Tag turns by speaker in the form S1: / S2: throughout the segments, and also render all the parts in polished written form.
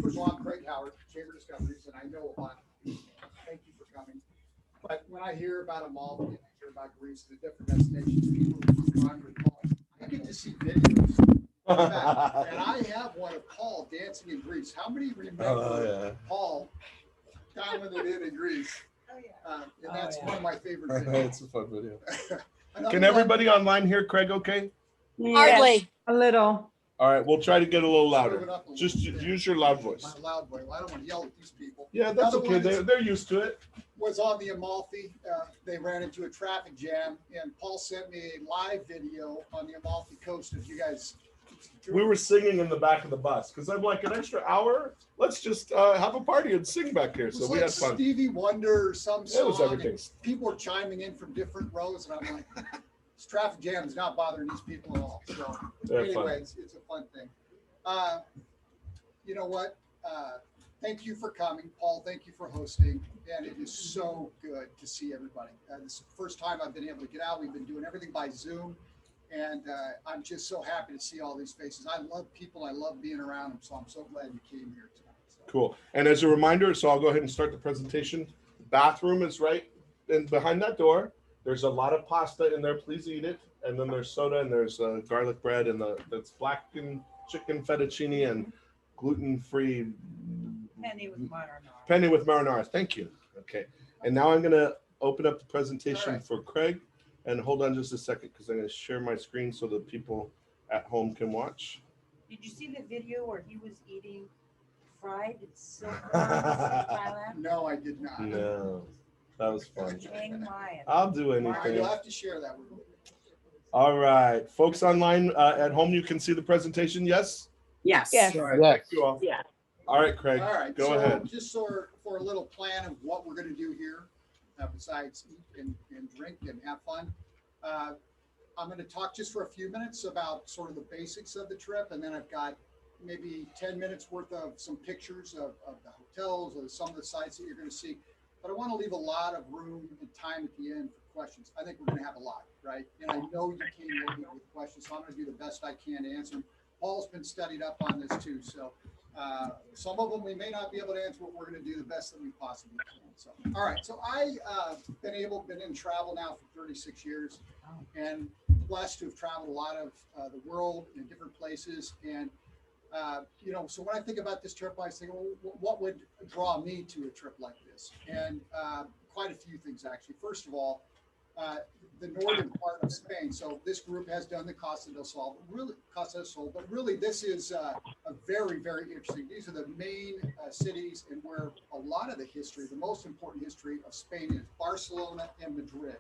S1: First of all, I'm Craig Howard, Chamber Discoveries, and I know a lot of people. Thank you for coming. But when I hear about Amalfi and I hear about Greece, the different destinations, people who run with Paul, I get to see videos. And I have one of Paul dancing in Greece. How many remember Paul dialing it in Greece? Oh, yeah. And that's one of my favorite videos.
S2: It's a fun video.
S1: Another
S2: Can
S1: one-
S2: everybody online hear Craig okay?
S3: Hardly.
S4: A little.
S2: All right, we'll try to get a little
S1: Move it
S2: louder.
S1: up a little
S2: Just
S1: bit.
S2: use your loud voice.
S1: My loud voice. Well, I don't want to yell at these people.
S2: Yeah, that's
S1: Another
S2: okay.
S1: one is-
S2: They're used to it.
S1: Was on the Amalfi. They ran into a traffic jam, and Paul sent me a live video on the Amalfi Coast of you guys.
S2: We were singing in the back of the bus because I'm like, an extra hour? Let's just have a party and sing back here.
S1: It
S2: So
S1: was
S2: we
S1: like
S2: had fun.
S1: Stevie Wonder or some
S2: It was
S1: song.
S2: everything.
S1: And people were chiming in from different rows, and I'm like, this traffic jam is not bothering these people at all. So
S2: They're fun.
S1: anyways, it's a fun thing. You know what? Thank you for coming, Paul. Thank you for hosting, and it is so good to see everybody. This is the first time I've been able to get out. We've been doing everything by Zoom, and I'm just so happy to see all these faces. I love people. I love being around them, so I'm so glad you came here tonight. So.
S2: Cool. And as a reminder, so I'll go ahead and start the presentation. The bathroom is right in behind that door. There's a lot of pasta in there. Please eat it. And then there's soda and there's garlic bread and that's blackened chicken fettuccine and gluten-free penny with marinara. Thank you. Okay. And now I'm going to open up the presentation for Craig. And hold on just a second because I'm going to share my screen so that people at home can watch.
S3: Did you see the video where he was eating fried silk worms in Thailand?
S1: No, I did not.
S2: No, that was fun.
S3: Chiang Mai.
S2: I'll do
S1: All right,
S2: anything.
S1: you'll have to share that with me.
S2: All right, folks online at home, you can see the presentation. Yes.
S4: Yes.
S3: Yes.
S2: All right. Thank you all.
S4: Yeah.
S2: All right, Craig.
S1: All right,
S2: Go
S1: so
S2: ahead.
S1: just for a little plan of what we're going to do here, besides eat and drink and have fun, I'm going to talk just for a few minutes about sort of the basics of the trip, and then I've got maybe 10 minutes worth of some pictures of the hotels or some of the sites that you're going to see. But I want to leave a lot of room and time at the end for questions. I think we're going to have a lot, right? And I know you came in with questions, so I'm going to do the best I can to answer them. Paul's been studied up on this too, so some of them we may not be able to answer, but we're going to do the best that we possibly can. So, all right. So I been in travel now for 36 years, and blessed to have traveled a lot of the world in different places. And so when I think about this trip, I think, well, what would draw me to a trip like this? And quite a few things actually. First of all, the northern part of Spain. So this group has done the Costa del Sol, but really this is a very, very interesting. These are the main cities and where a lot of the history, the most important history of Spain is Barcelona and Madrid.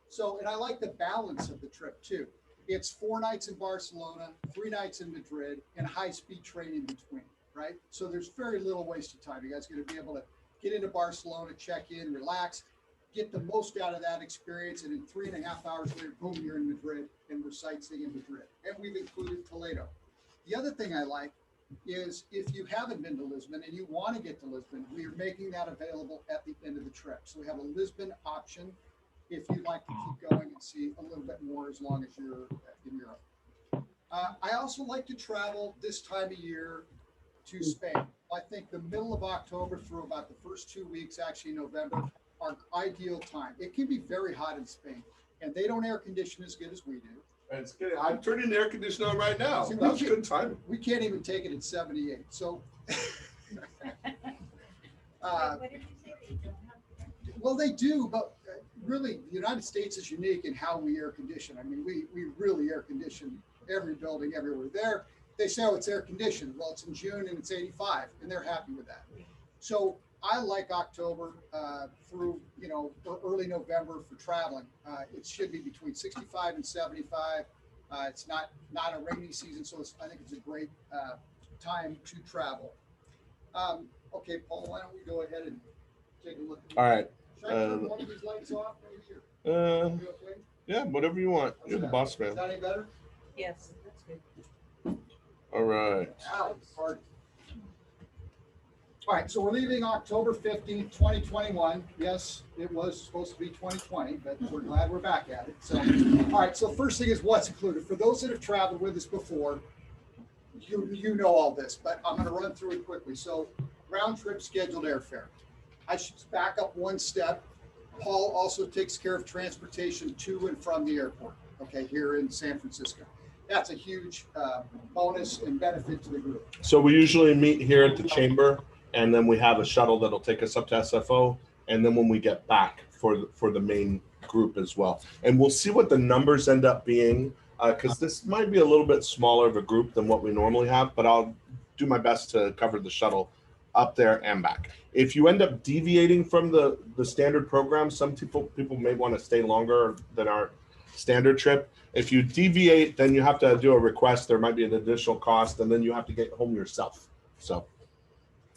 S1: So, and I like the balance of the trip too. It's 4 nights in Barcelona, 3 nights in Madrid, and high-speed train in between, right? So there's very little wasted time. You guys are going to be able to get into Barcelona, check in, relax, get the most out of that experience, and in 3.5 hours later, boom, you're in Madrid, and we're sightseeing in Madrid. And we've included Toledo. The other thing I like is if you haven't been to Lisbon and you want to get to Lisbon, we are making that available at the end of the trip. So we have a Lisbon option if you'd like to keep going and see a little bit more as long as you're in Europe. I also like to travel this time of year to Spain. I think the middle of October through about the first 2 weeks, actually November, are ideal time. It can be very hot in Spain, and they don't air condition as good as we do.
S2: It's good. I'm turning the air conditioner on right now.
S1: See,
S2: That's good timing.
S1: We can't even take it at 78. So,
S3: What did you say? They don't have-
S1: well, they do, but really, the United States is unique in how we air condition. I mean, we really air condition every building everywhere. There, they say, oh, it's air conditioned. Well, it's in June and it's 85, and they're happy with that. So I like October through, early November for traveling. It should be between 65 and 75. It's not a rainy season, so I think it's a great time to travel. Okay, Paul, why don't we go ahead and take a look at
S2: All right.
S1: Should I turn one of these lights off right here? You okay?
S2: Yeah, whatever you want. You're the boss
S1: Is
S2: man.
S1: that any better?
S3: Yes, that's good.
S2: All right.
S1: Ow, hard. All right, so we're leaving October 15th, 2021. Yes, it was supposed to be 2020, but we're glad we're back at it. So, all right, so first thing is what's included. For those that have traveled with us before, you know all this, but I'm going to run through it quickly. So round trip scheduled airfare. I should back up one step. Paul also takes care of transportation to and from the airport, okay, here in San Francisco. That's a huge bonus and benefit to the group.
S2: So we usually meet here at the chamber, and then we have a shuttle that'll take us up to SFO, and then when we get back for the main group as well. And we'll see what the numbers end up being, because this might be a little bit smaller of a group than what we normally have, but I'll do my best to cover the shuttle up there and back. If you end up deviating from the standard program, some people may want to stay longer than our standard trip. If you deviate, then you have to do a request. There might be an additional cost, and then you have to get home yourself. So,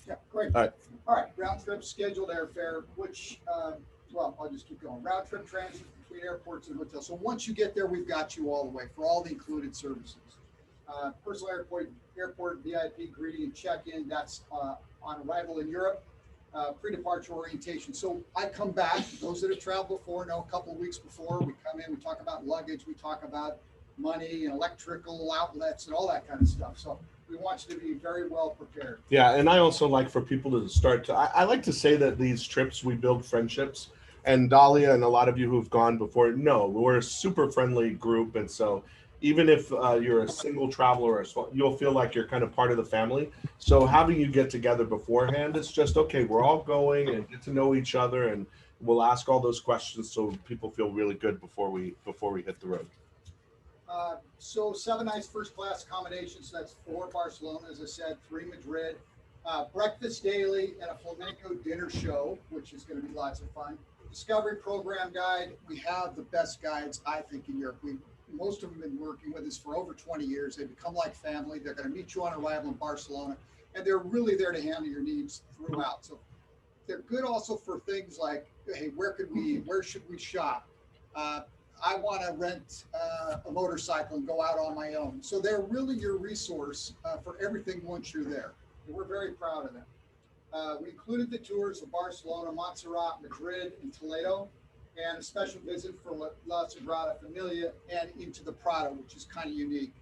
S1: yeah, great. All right. Round trip scheduled airfare, which, well, I'll just keep going. Round trip transit between airports and hotels. So once you get there, we've got you all the way for all the included services. Personal airport VIP greeting and check-in. That's on arrival in Europe. Pre-departure orientation. So I come back, those that have traveled before know a couple of weeks before, we come in, we talk about luggage, we talk about money and electrical outlets and all that kind of stuff. So we want you to be very well prepared.
S2: Yeah, and I also like for people to start to, I like to say that these trips, we build friendships. And Dahlia and a lot of you who've gone before know we're a super friendly group. And so even if you're a single traveler, you'll feel like you're kind of part of the family. So having you get together beforehand, it's just, okay, we're all going and get to know each other, and we'll ask all those questions so people feel really good before we hit the road.
S1: So 7 nights first class accommodations. That's 4 Barcelona, as I said, 3 Madrid, breakfast daily and a flamenco dinner show, which is going to be lots of fun. Discovery program guide. We have the best guides, I think, in Europe. Most of them have been working with us for over 20 years. They become like family. They're going to meet you on arrival in Barcelona, and they're really there to handle your needs throughout. So they're good also for things like, hey, where should we shop? I want to rent a motorcycle and go out on my own. So they're really your resource for everything once you're there. And we're very proud of them. We included the tours of Barcelona, Montserrat, Madrid, and Toledo, and a special visit for La Sagrada Familia and into the Prado, which is kind of unique.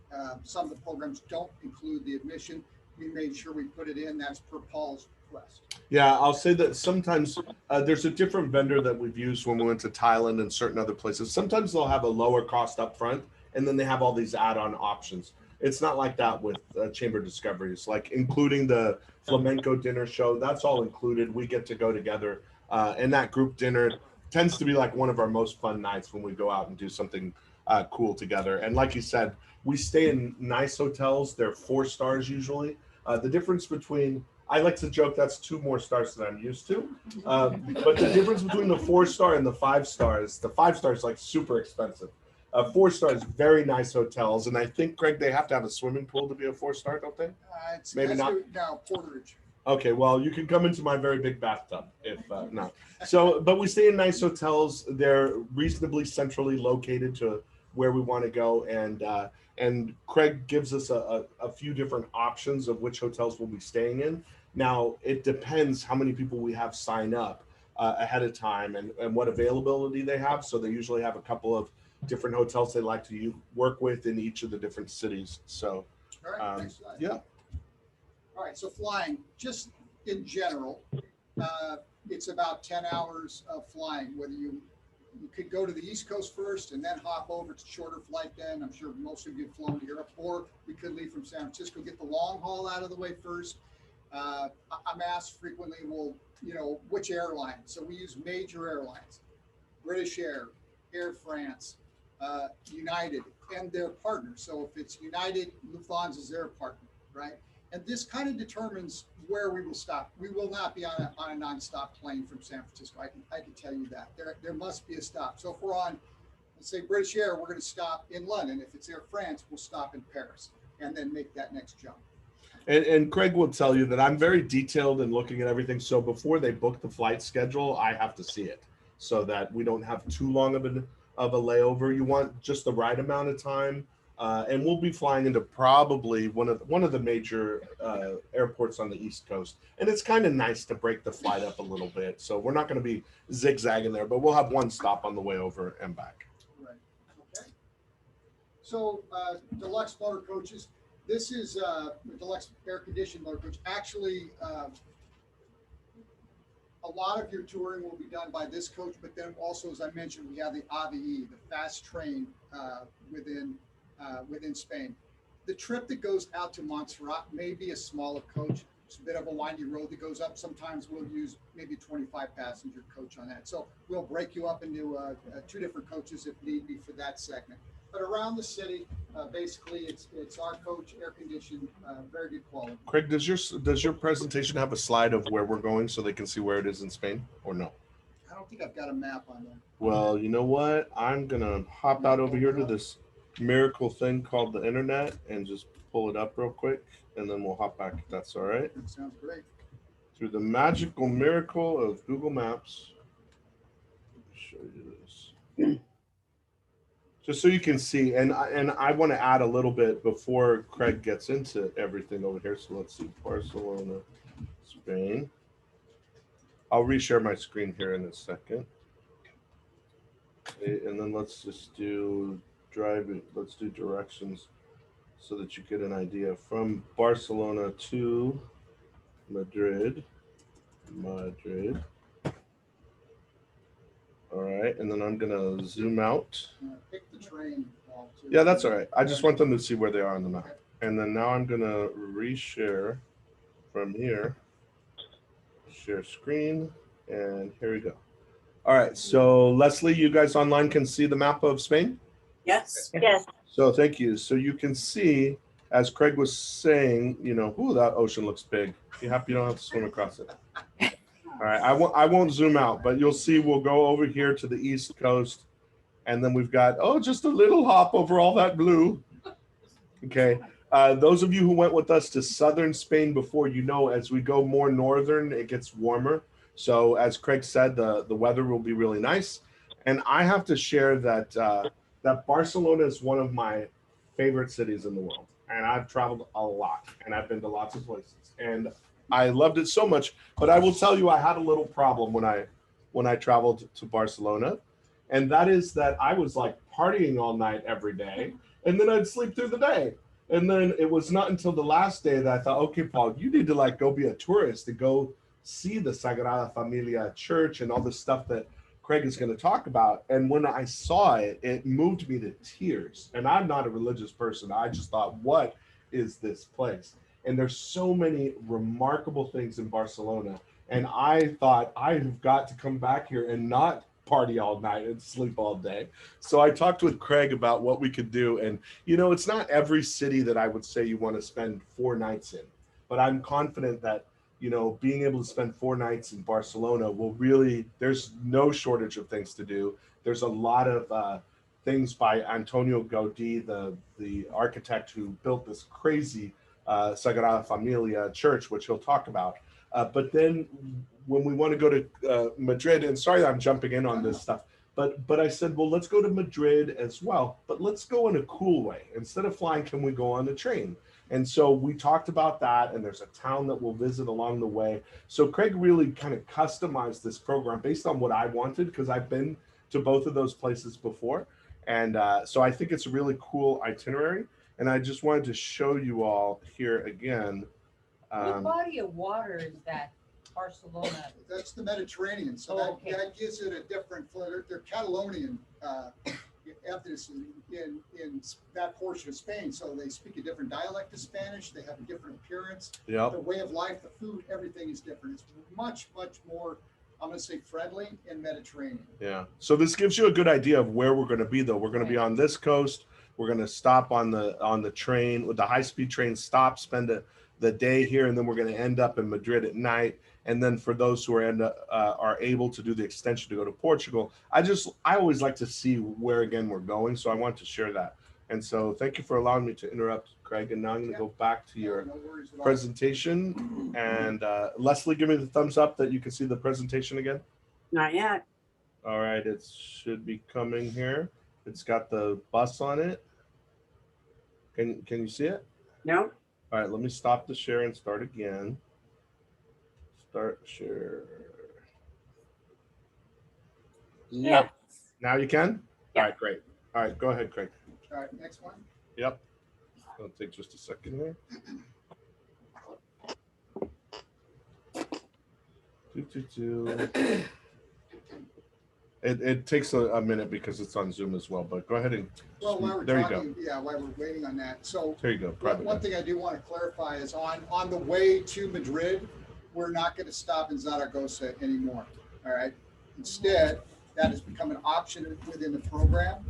S1: Some of the programs don't include the admission. We made sure we put it in. That's per Paul's request.
S2: Yeah, I'll say that sometimes there's a different vendor that we've used when we went to Thailand and certain other places. Sometimes they'll have a lower cost up front, and then they have all these add-on options. It's not like that with Chamber Discoveries, like including the flamenco dinner show. That's all included. We get to go together, and that group dinner tends to be like one of our most fun nights when we go out and do something cool together. And like you said, we stay in nice hotels. They're 4 stars usually. The difference between, I like to joke, that's 2 more stars than I'm used to. But the difference between the 4-star and the 5 stars, the 5 stars like super expensive. 4 stars, very nice hotels. And I think, Greg, they have to have a swimming pool to be a 4-star, don't they? Maybe not.
S1: No, porterage.
S2: Okay, well, you can come into my very big bathtub if not. So, but we stay in nice hotels. They're reasonably centrally located to where we want to go, and Craig gives us a few different options of which hotels we'll be staying in. Now, it depends how many people we have sign up ahead of time and what availability they have. So they usually have a couple of different hotels they like to work with in each of the different cities. So,
S1: all right, next slide.
S2: Yeah.
S1: All right, so flying, just in general, it's about 10 hours of flying, whether you could go to the East Coast first and then hop over. It's a shorter flight then. I'm sure most of you have flown to Europe, or we could leave from San Francisco, get the long haul out of the way first. I'm asked frequently, well, which airline? So we use major airlines, British Air, Air France, United, and their partners. So if it's United, Lufthansa is their partner, right? And this kind of determines where we will stop. We will not be on a nonstop plane from San Francisco. I can tell you that. There must be a stop. So if we're on, let's say British Air, we're going to stop in London. If it's Air France, we'll stop in Paris and then make that next jump.
S2: And Craig will tell you that I'm very detailed in looking at everything. So before they book the flight schedule, I have to see it so that we don't have too long of a layover. You want just the right amount of time. And we'll be flying into probably one of the major airports on the East Coast. And it's kind of nice to break the flight up a little bit. So we're not going to be zigzagging there, but we'll have one stop on the way over and back.
S1: Right. Okay. So deluxe motor coaches, This is a deluxe air conditioned motor coach. Actually, a lot of your touring will be done by this coach, but then also, as I mentioned, we have the AVE, the fast train within Spain. The trip that goes out to Montserrat may be a smaller coach. It's a bit of a windy road that goes up. Sometimes we'll use maybe a 25 passenger coach on that. So we'll break you up into two different coaches if need be for that segment. But around the city, basically, it's our coach, air conditioned, very good quality.
S2: Craig, does your presentation have a slide of where we're going so they can see where it is in Spain, or no?
S1: I don't think I've got a map on there.
S2: Well, you know what? I'm gonna hop out over here to this miracle thing called the internet and just pull it up real quick, and then we'll hop back if that's all right.
S1: That sounds great.
S2: Through the magical miracle of Google Maps, let me show you this. Just so you can see, and I want to add a little bit before Craig gets into everything over here. So let's see, Barcelona, Spain. I'll reshare my screen here in a second. Okay, and then let's just do driving. Let's do directions so that you get an idea from Barcelona to Madrid. Madrid. All right, and then I'm gonna zoom out.
S1: Pick the train. Too.
S2: Yeah, that's all right. I just want them to see where they are on the map. And then now I'm gonna reshare from here. Share screen, and here we go. All right, so Leslie, you guys online can see the map of Spain?
S4: Yes.
S3: Yes.
S2: So thank you. So you can see, as Craig was saying, you know, ooh, that ocean looks big. Be happy you don't have to swim across it. All right, I won't zoom out, but you'll see we'll go over here to the east coast, and then we've got, oh, just a little hop over all that blue. Okay. Those of you who went with us to southern Spain before, you know, as we go more northern, it gets warmer. So as Craig said, the weather will be really nice. And I have to share that that Barcelona is one of my favorite cities in the world. And I've traveled a lot, and I've been to lots of places. And I loved it so much. But I will tell you, I had a little problem when I traveled to Barcelona. And that is that I was like partying all night every day, and then I'd sleep through the day. And then it was not until the last day that I thought, okay, Paul, you need to like go be a tourist to go see the Sagrada Familia Church and all this stuff that Craig is going to talk about. And when I saw it, it moved me to tears. And I'm not a religious person. I just thought, what is this place? And there's so many remarkable things in Barcelona. And I thought, I've got to come back here and not party all night and sleep all day. So I talked with Craig about what we could do. And, you know, it's not every city that I would say you want to spend 4 nights in, but I'm confident that, you know, being able to spend 4 nights in Barcelona will really, there's no shortage of things to do. There's a lot of things by Antonio Gaudí, the architect who built this crazy Sagrada Familia church, which he'll talk about. But then when we want to go to Madrid, and sorry I'm jumping in on this stuff, but I said, well, let's go to Madrid as well, but let's go in a cool way. Instead of flying, can we go on a train? And so we talked about that, and there's a town that we'll visit along the way. So Craig really kind of customized this program based on what I wanted, because I've been to both of those places before. And so I think it's a really cool itinerary. And I just wanted to show you all here again.
S3: What body of water is that, Barcelona?
S1: That's the Mediterranean, so
S3: Okay.
S1: that gives it a different flavor. They're Catalonian ethnicity in that portion of Spain, so they speak a different dialect of Spanish. They have a different appearance.
S2: Yep.
S1: The way of life, the food, everything is different. It's much more, I'm going to say, friendly and Mediterranean.
S2: Yeah. So this gives you a good idea of where we're going to be, though. We're going to be on this coast. We're going to stop on the train with the high-speed train. Stop, spend the day here, and then we're going to end up in Madrid at night. And then for those who are able to do the extension to go to Portugal, I always like to see where again we're going. So I want to share that. And so thank you for allowing me to interrupt, Craig. And now I'm going to go back to your presentation. And Leslie, give me the thumbs up that you can see the presentation again.
S4: Not yet.
S2: All right, it should be coming here. It's got the bus on it. Can you see it?
S4: No.
S2: All right, let me stop the share and start again. Start share.
S4: Yeah.
S2: Now you can?
S4: Yeah.
S2: All right, great. All right, go ahead, Craig.
S1: All right, next one.
S2: Yep. It'll take just a second here. It takes a minute because it's on Zoom as well, but go ahead and
S1: Well, while we're
S2: there you
S1: talking, yeah, while we're waiting on that. So
S2: There you go.
S1: one thing I do want to clarify is on the way to Madrid, we're not going to stop in Zaragoza anymore. All right. Instead, that has become an option within the program.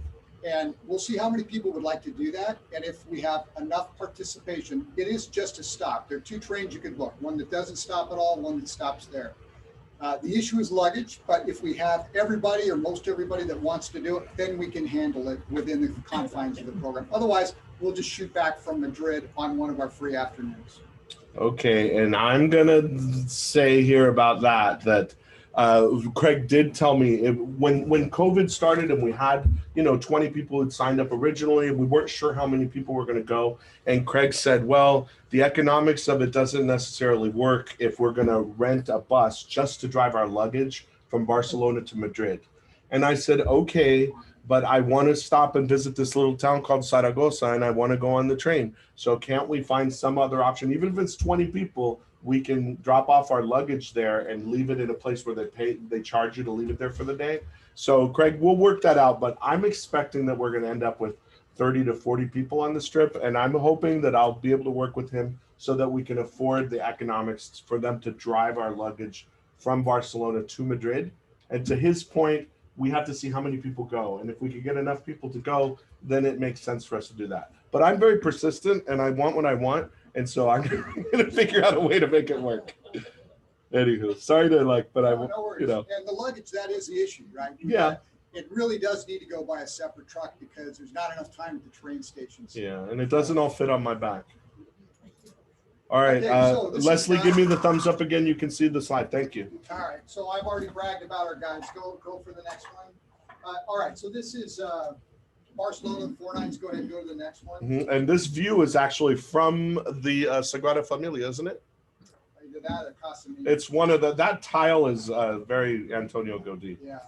S1: And we'll see how many people would like to do that. And if we have enough participation, it is just a stop. There are 2 trains you could book, one that doesn't stop at all, one that stops there. The issue is luggage, but if we have everybody or most everybody that wants to do it, then we can handle it within the confines of the program. Otherwise, we'll just shoot back from Madrid on one of our free afternoons.
S2: Okay, and I'm gonna say here about that Craig did tell me when COVID started and we had 20 people who'd signed up originally, we weren't sure how many people were going to go, and Craig said, well, the economics of it doesn't necessarily work if we're going to rent a bus just to drive our luggage from Barcelona to Madrid. And I said, okay, but I want to stop and visit this little town called Zaragoza and I want to go on the train. So can't we find some other option? Even if it's 20 people, we can drop off our luggage there and leave it in a place where they charge you to leave it there for the day. So Craig, we'll work that out, but I'm expecting that we're going to end up with 30 to 40 people on this trip. And I'm hoping that I'll be able to work with him so that we can afford the economics for them to drive our luggage from Barcelona to Madrid. And to his point, we have to see how many people go. And if we can get enough people to go, then it makes sense for us to do that. But I'm very persistent and I want what I want. And so I'm going to figure out a way to make it work. Anywho, sorry to but
S1: No worries. And the luggage, that is the issue, right?
S2: Yeah.
S1: It really does need to go by a separate truck because there's not enough time at the train stations.
S2: Yeah, and it doesn't all fit on my back. All right,
S1: Okay, so
S2: Leslie, give me the thumbs up again. You can see the slide. Thank you.
S1: All right, so I've already bragged about our guys. Go for the next one. All right, so this is Barcelona 49s. Go ahead and go to the next one.
S2: And this view is actually from the Sagrada Familia, isn't it?
S1: Either that or Casa Mia.
S2: It's one of that tile is very Antonio Gaudí.
S1: Yeah.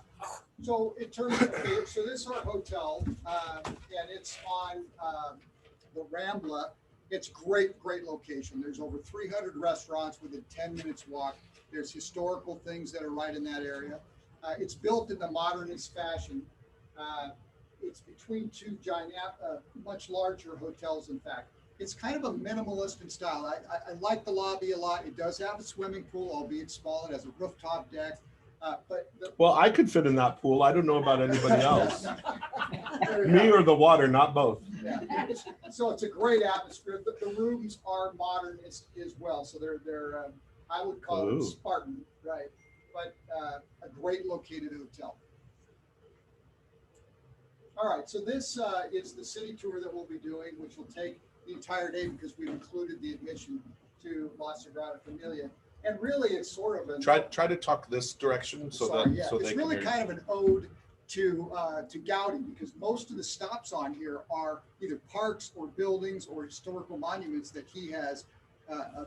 S1: So in terms of, so this is our hotel, and it's on the Rambla. It's great location. There's over 300 restaurants within 10 minutes walk. There's historical things that are right in that area. It's built in the modernist fashion. It's between 2 giant, much larger hotels, in fact. It's kind of a minimalist in style. I like the lobby a lot. It does have a swimming pool, albeit small. It has a rooftop deck.
S2: Well, I could fit in that pool. I don't know about anybody else. Me or the water, not both.
S1: Yeah. So it's a great atmosphere. The rooms are modern as well. So they're I would call them Spartan, right? But a great located hotel. All right, so this is the city tour that we'll be doing, which will take the entire day because we've included the admission to La Sagrada Familia. And really, it's sort of
S2: try to talk this direction so
S1: it's really kind of an ode to Gaudi because most of the stops on here are either parks or buildings or historical monuments that he has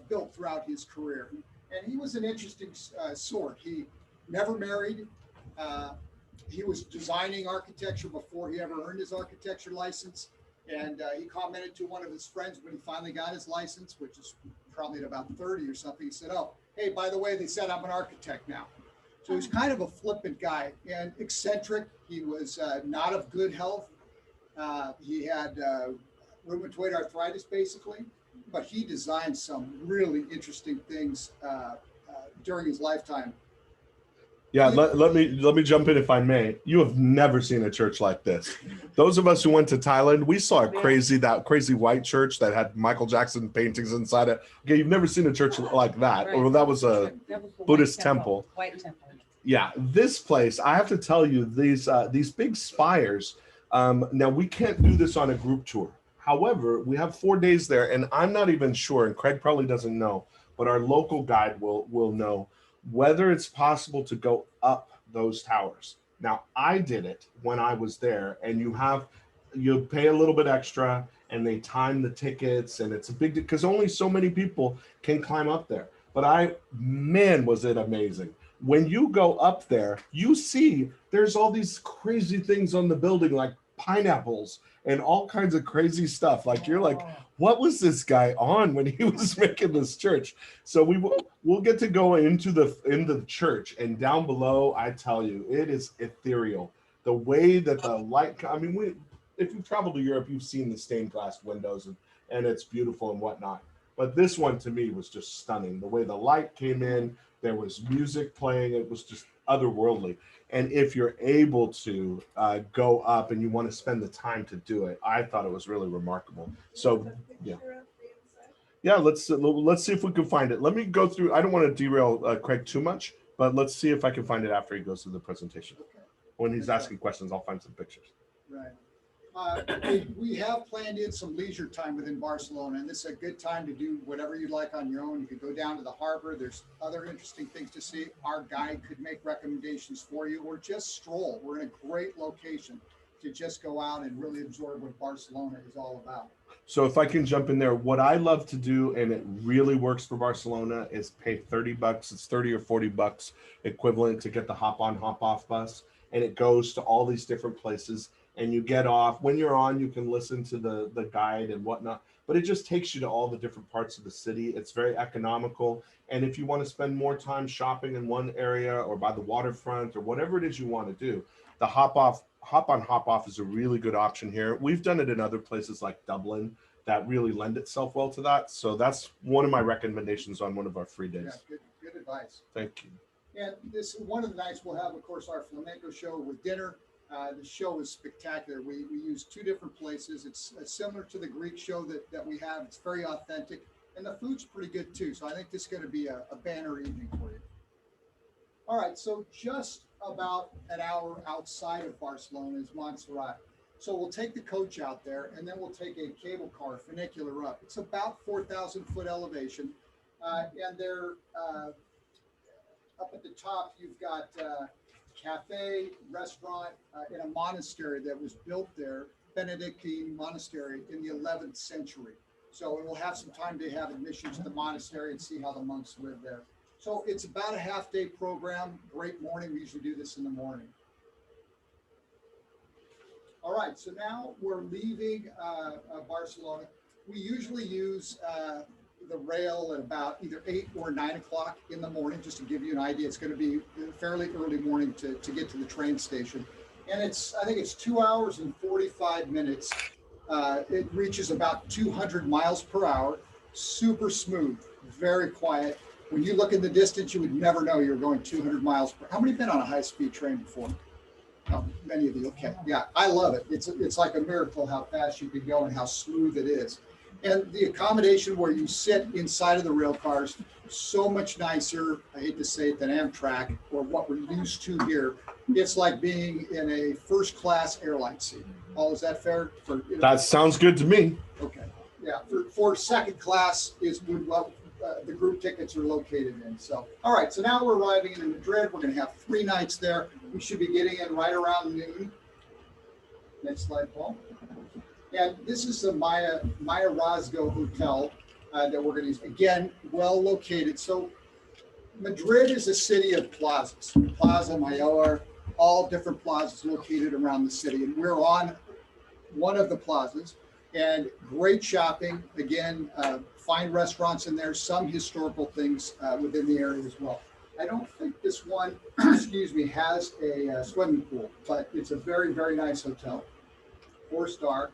S1: built throughout his career. And he was an interesting sort. He never married. He was designing architecture before he ever earned his architecture license. And he commented to one of his friends when he finally got his license, which is probably at about 30 or something. He said, "Oh, hey, by the way, they said I'm an architect now." So he's kind of a flippant guy and eccentric. He was not of good health. He had rheumatoid arthritis, basically, but he designed some really interesting things during his lifetime.
S2: Yeah, let me jump in if I may. You have never seen a church like this. Those of us who went to Thailand, we saw that crazy white church that had Michael Jackson paintings inside it. Okay, you've never seen a church like that,
S3: Right.
S2: or that was a Buddhist temple.
S3: White temple.
S2: Yeah, this place, I have to tell you, these big spires. Now we can't do this on a group tour. However, we have 4 days there, and I'm not even sure, and Craig probably doesn't know, but our local guide will know whether it's possible to go up those towers. Now, I did it when I was there, and you pay a little bit extra, and they time the tickets, and it's a big, because only so many people can climb up there. But man, was it amazing. When you go up there, you see there's all these crazy things on the building, like pineapples and all kinds of crazy stuff. Like you're like, what was this guy on when he was making this church? So we'll get to go into the church, and down below, I tell you, it is ethereal. The way that the light, I mean, if you've traveled to Europe, you've seen the stained glass windows and it's beautiful and whatnot. But this one to me was just stunning. The way the light came in, there was music playing. It was just otherworldly. And if you're able to go up and you want to spend the time to do it, I thought it was really remarkable. So yeah, let's see if we can find it. Let me go through. I don't want to derail Craig too much, but let's see if I can find it after he goes through the presentation.
S1: Okay.
S2: When he's asking questions, I'll find some pictures.
S1: Right. We have planned in some leisure time within Barcelona, and this is a good time to do whatever you'd like on your own. You could go down to the harbor. There's other interesting things to see. Our guide could make recommendations for you, or just stroll. We're in a great location to just go out and really absorb what Barcelona is all about.
S2: So if I can jump in there, what I love to do, and it really works for Barcelona, is pay $30. It's 30 or $40 equivalent to get the hop on, hop off bus. And it goes to all these different places. And you get off. When you're on, you can listen to the guide and whatnot. But it just takes you to all the different parts of the city. It's very economical. And if you want to spend more time shopping in one area or by the waterfront or whatever it is you want to do, the hop on, hop off is a really good option here. We've done it in other places like Dublin that really lend itself well to that. So that's one of my recommendations on one of our free days.
S1: Yeah, good advice.
S2: Thank you.
S1: And this one of the nights we'll have, of course, our flamenco show with dinner. The show is spectacular. We use two different places. It's similar to the Greek show that we have. It's very authentic, and the food's pretty good too. So I think this is going to be a banner evening for you. All right, so just about an hour outside of Barcelona is Montserrat. So we'll take the coach out there, and then we'll take a cable car funicular up. It's about 4,000 foot elevation, and they're up at the top. You've got cafe, restaurant in a monastery that was built there, Benedictine monastery in the 11th century. So we'll have some time to have admission to the monastery and see how the monks live there. So it's about a half-day program. Great morning. We usually do this in the morning. All right, so now we're leaving Barcelona. We usually use the rail at about either 8 or 9 o'clock in the morning, just to give you an idea. It's going to be a fairly early morning to get to the train station. And I think it's 2 hours and 45 minutes. It reaches about 200 miles per hour, super smooth, very quiet. When you look in the distance, you would never know you're going 200 miles per hour. How many have been on a high-speed train before? Oh, many of you, okay. Yeah, I love it. It's like a miracle how fast you can go and how smooth it is. And the accommodation where you sit inside of the rail cars, so much nicer, I hate to say it, than Amtrak or what we're used to here. It's like being in a first-class airline seat. Paul, is that fair?
S2: That sounds good to me.
S1: Okay. Yeah, for second class is what the group tickets are located in. So, all right, so now we're arriving in Madrid. We're going to have 3 nights there. We should be getting in right around noon. Next slide, Paul. And this is the Maya Rasgo Hotel that we're going to use. Again, well located. So Madrid is a city of plazas, Plaza Mayor, all different plazas located around the city. And we're on one of the plazas, and great shopping. Again, fine restaurants in there, some historical things within the area as well. I don't think this one, excuse me, has a swimming pool, but it's a very, very nice hotel. 4-star.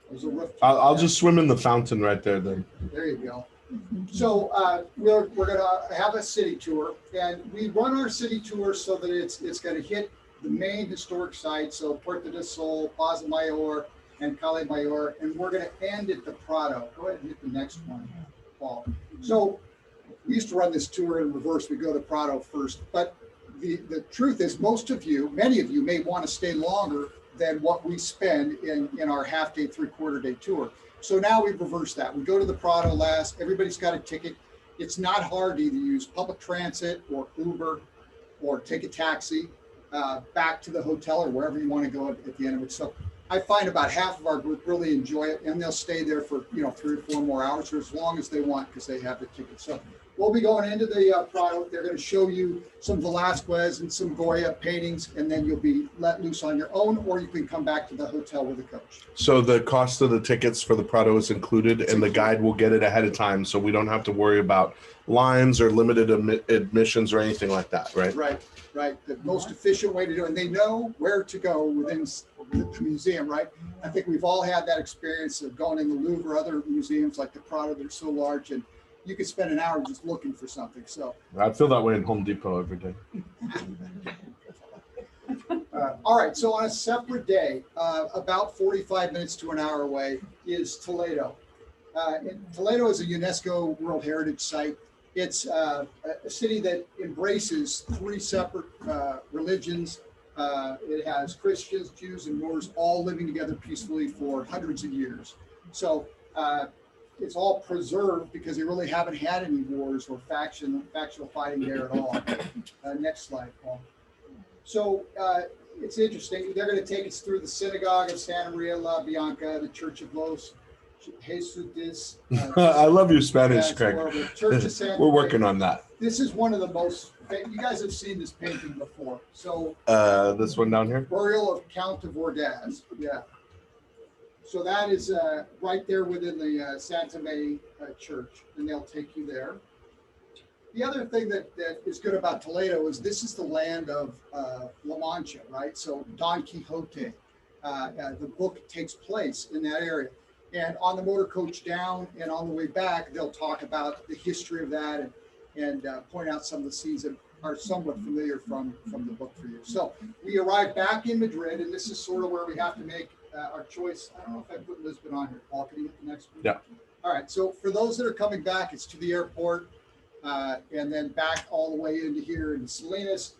S1: There's a roof.
S2: I'll just swim in the fountain right there then.
S1: There you go. So we're going to have a city tour, and we run our city tour so that it's going to hit the main historic sites, so Puerta del Sol, Plaza Mayor, and Calle Mayor, and we're going to end at the Prado. Go ahead and hit the next one, Paul. So we used to run this tour in reverse. We go to Prado first, but the truth is many of you may want to stay longer than what we spend in our half-day, 3/4 day tour. So now we reverse that. We go to the Prado last. Everybody's got a ticket. It's not hard to either use public transit or Uber or take a taxi back to the hotel or wherever you want to go at the end of it. So I find about half of our group really enjoy it, and they'll stay there for 3 or 4 more hours, or as long as they want, because they have the ticket. So we'll be going into the Prado. They're going to show you some Velasquez and some Goya paintings, and then you'll be let loose on your own, or you can come back to the hotel with a coach.
S2: So the cost of the tickets for the Prado is included, and the guide will get it ahead of time, so we don't have to worry about lines or limited admissions or anything like that, right?
S1: Right. The most efficient way to do it, and they know where to go within the museum, right? I think we've all had that experience of going in the Louvre or other museums like the Prado. They're so large, and you could spend an hour just looking for something. So
S2: I feel that way in Home Depot every day.
S1: all right. So on a separate day, about 45 minutes to an hour away is Toledo. And Toledo is a UNESCO World Heritage Site. It's a city that embraces 3 separate religions. It has Christians, Jews, and Moors all living together peacefully for hundreds of years. So it's all preserved because they really haven't had any wars or factional fighting there at all. Next slide, Paul. So it's interesting. They're going to take us through the synagogue of Santa Maria la Bianca, the Church of Los Jesus.
S2: I love your Spanish,
S1: yeah,
S2: Craig.
S1: Church of Santa
S2: We're working on that.
S1: This is one of the most, you guys have seen this painting before. So
S2: this one down here?
S1: Burial of Count of Ordaz. Yeah. So that is right there within the Santa Fe church, and they'll take you there. The other thing that is good about Toledo is this is the land of La Mancha, right? So Don Quixote, the book takes place in that area. And on the motor coach down and on the way back, they'll talk about the history of that and point out some of the scenes that are somewhat familiar from the book for you. So we arrived back in Madrid, and this is sort of where we have to make our choice. I don't know if I put Lisbon on here. Paul, can you get the next one?
S2: Yeah.
S1: All right. So for those that are coming back, it's to the airport and then back all the way into here in Salinas.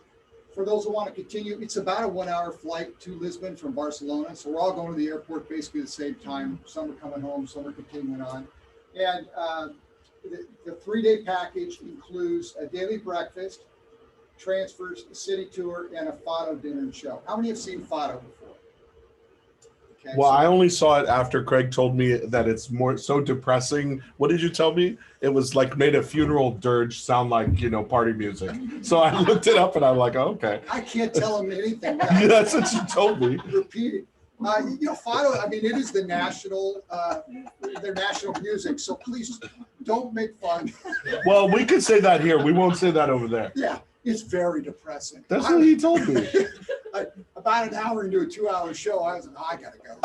S1: For those who want to continue, it's about a 1-hour flight to Lisbon from Barcelona. So we're all going to the airport basically at the same time. Some are coming home, some are continuing on. And the 3-day package includes a daily breakfast, transfers, a city tour, and a Fado dinner and show. How many have seen Fado before? Okay,
S2: Well,
S1: so
S2: I only saw it after Craig told me that it's more so depressing. What did you tell me? It was like made a funeral dirge sound like, party music. So I looked it up and I'm like, oh, okay.
S1: I can't tell them anything.
S2: That's what you told me.
S1: Repeat it. Fado, I mean, it is the national, their national music. So please don't make fun.
S2: Well, we could say that here. We won't say that over there.
S1: Yeah, it's very depressing.
S2: That's what he told me.
S1: About an hour into a 2-hour show, I was like, I gotta go.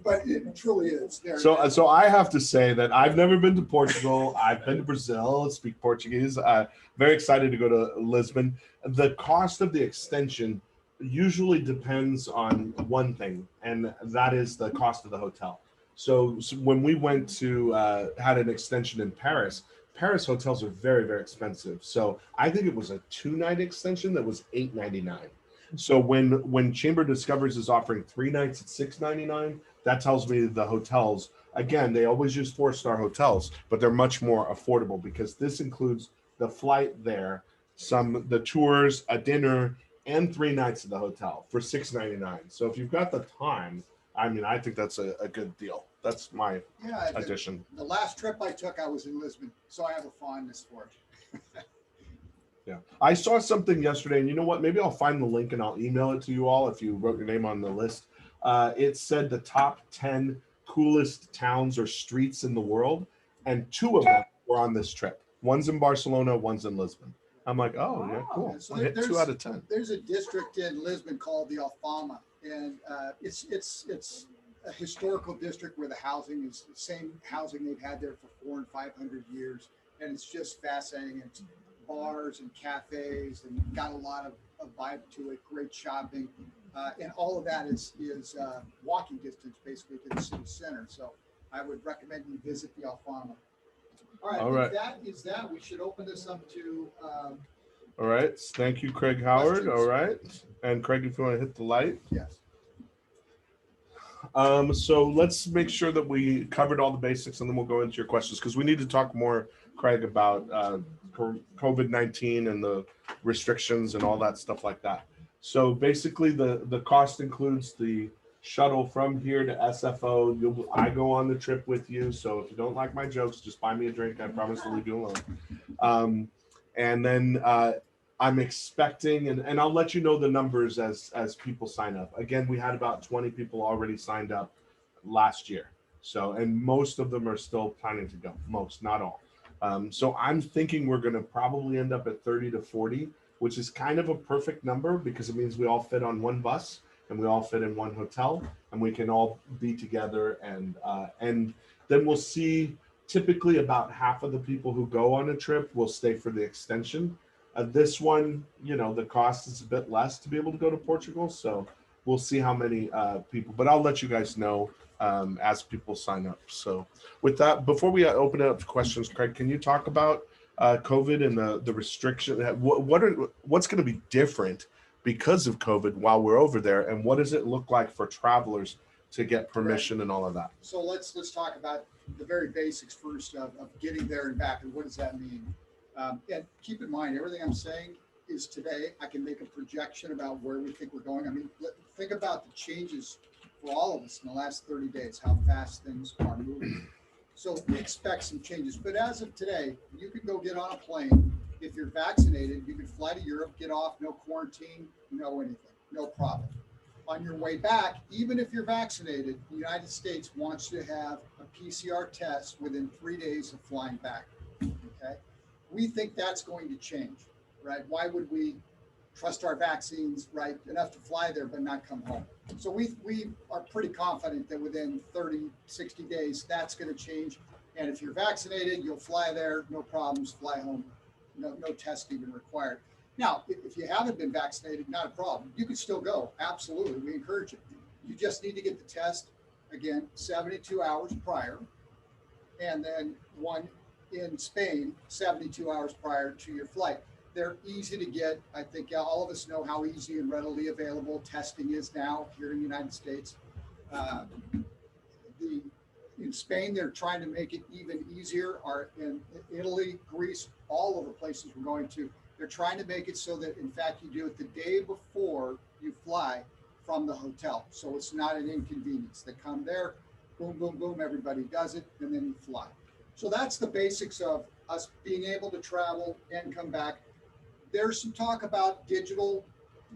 S1: But it truly is.
S2: So I have to say that I've never been to Portugal. I've been to Brazil, speak Portuguese. Very excited to go to Lisbon. The cost of the extension usually depends on one thing, and that is the cost of the hotel. So when we went to had an extension in Paris hotels are very, very expensive. So I think it was a 2-night extension that was $8.99. So when Chamber Discoveries is offering 3 nights at $6.99, that tells me the hotels, again, they always use 4-star hotels, but they're much more affordable because this includes the flight there, the tours, a dinner, and 3 nights at the hotel for $6.99. So if you've got the time, I mean, I think that's a good deal. That's my addition.
S1: The last trip I took, I was in Lisbon, so I have a fondness for it.
S2: Yeah. I saw something yesterday, and you know what? Maybe I'll find the link and I'll email it to you all if you wrote your name on the list. It said the top 10 coolest towns or streets in the world, and 2 of them were on this trip. One's in Barcelona, one's in Lisbon. I'm like, oh, yeah, cool.
S1: So
S2: I hit 2 out of 10.
S1: There's a district in Lisbon called the Alfama, and it's a historical district where the housing is the same housing they've had there for 400 and 500 years, and it's just fascinating. It's bars and cafes, and got a lot of vibe to it. Great shopping, and all of that is walking distance basically to the city center. So I would recommend you visit the Alfama. All right. If that is that, we should open this up to.
S2: All right. Thank you, Craig Howard.
S1: Questions.
S2: All right. And Craig, if you want to hit the light.
S1: Yes.
S2: So let's make sure that we covered all the basics, and then we'll go into your questions because we need to talk more, Craig, about COVID-19 and the restrictions and all that stuff like that. So basically, the cost includes the shuttle from here to SFO. I go on the trip with you. So if you don't like my jokes, just buy me a drink. I promise to leave you alone. And then I'm expecting, and I'll let you know the numbers as people sign up. Again, we had about 20 people already signed up last year. So, and most of them are still planning to go. Most, not all. So I'm thinking we're going to probably end up at 30 to 40, which is kind of a perfect number because it means we all fit on one bus and we all fit in one hotel and we can all be together. And then we'll see. Typically, about half of the people who go on a trip will stay for the extension. This one, the cost is a bit less to be able to go to Portugal. So we'll see how many people, but I'll let you guys know as people sign up. So with that, before we open it up to questions, Craig, can you talk about COVID and the restriction? What's going to be different because of COVID while we're over there? And what does it look like for travelers to get permission and all of that?
S1: So let's talk about the very basics first of getting there and back, and what does that mean? And keep in mind, everything I'm saying is today. I can make a projection about where we think we're going. I mean, think about the changes for all of us in the last 30 days, how fast things are moving. So we expect some changes. But as of today, you could go get on a plane. If you're vaccinated, you can fly to Europe, get off, no quarantine, no anything, no problem. On your way back, even if you're vaccinated, the United States wants you to have a PCR test within 3 days of flying back. Okay, we think that's going to change, right? Why would we trust our vaccines, right, enough to fly there but not come home? So we are pretty confident that within 30, 60 days, that's going to change. And if you're vaccinated, you'll fly there, no problems, fly home, no test even required. Now, if you haven't been vaccinated, not a problem. You can still go. Absolutely. We encourage it. You just need to get the test, again, 72 hours prior, and then one in Spain, 72 hours prior to your flight. They're easy to get. I think all of us know how easy and readily available testing is now here in the United States. In Spain, they're trying to make it even easier. In Italy, Greece, all of the places we're going to, they're trying to make it so that, in fact, you do it the day before you fly from the hotel. So it's not an inconvenience. They come there, boom, boom, boom, everybody does it, and then you fly. So that's the basics of us being able to travel and come back. There's some talk about digital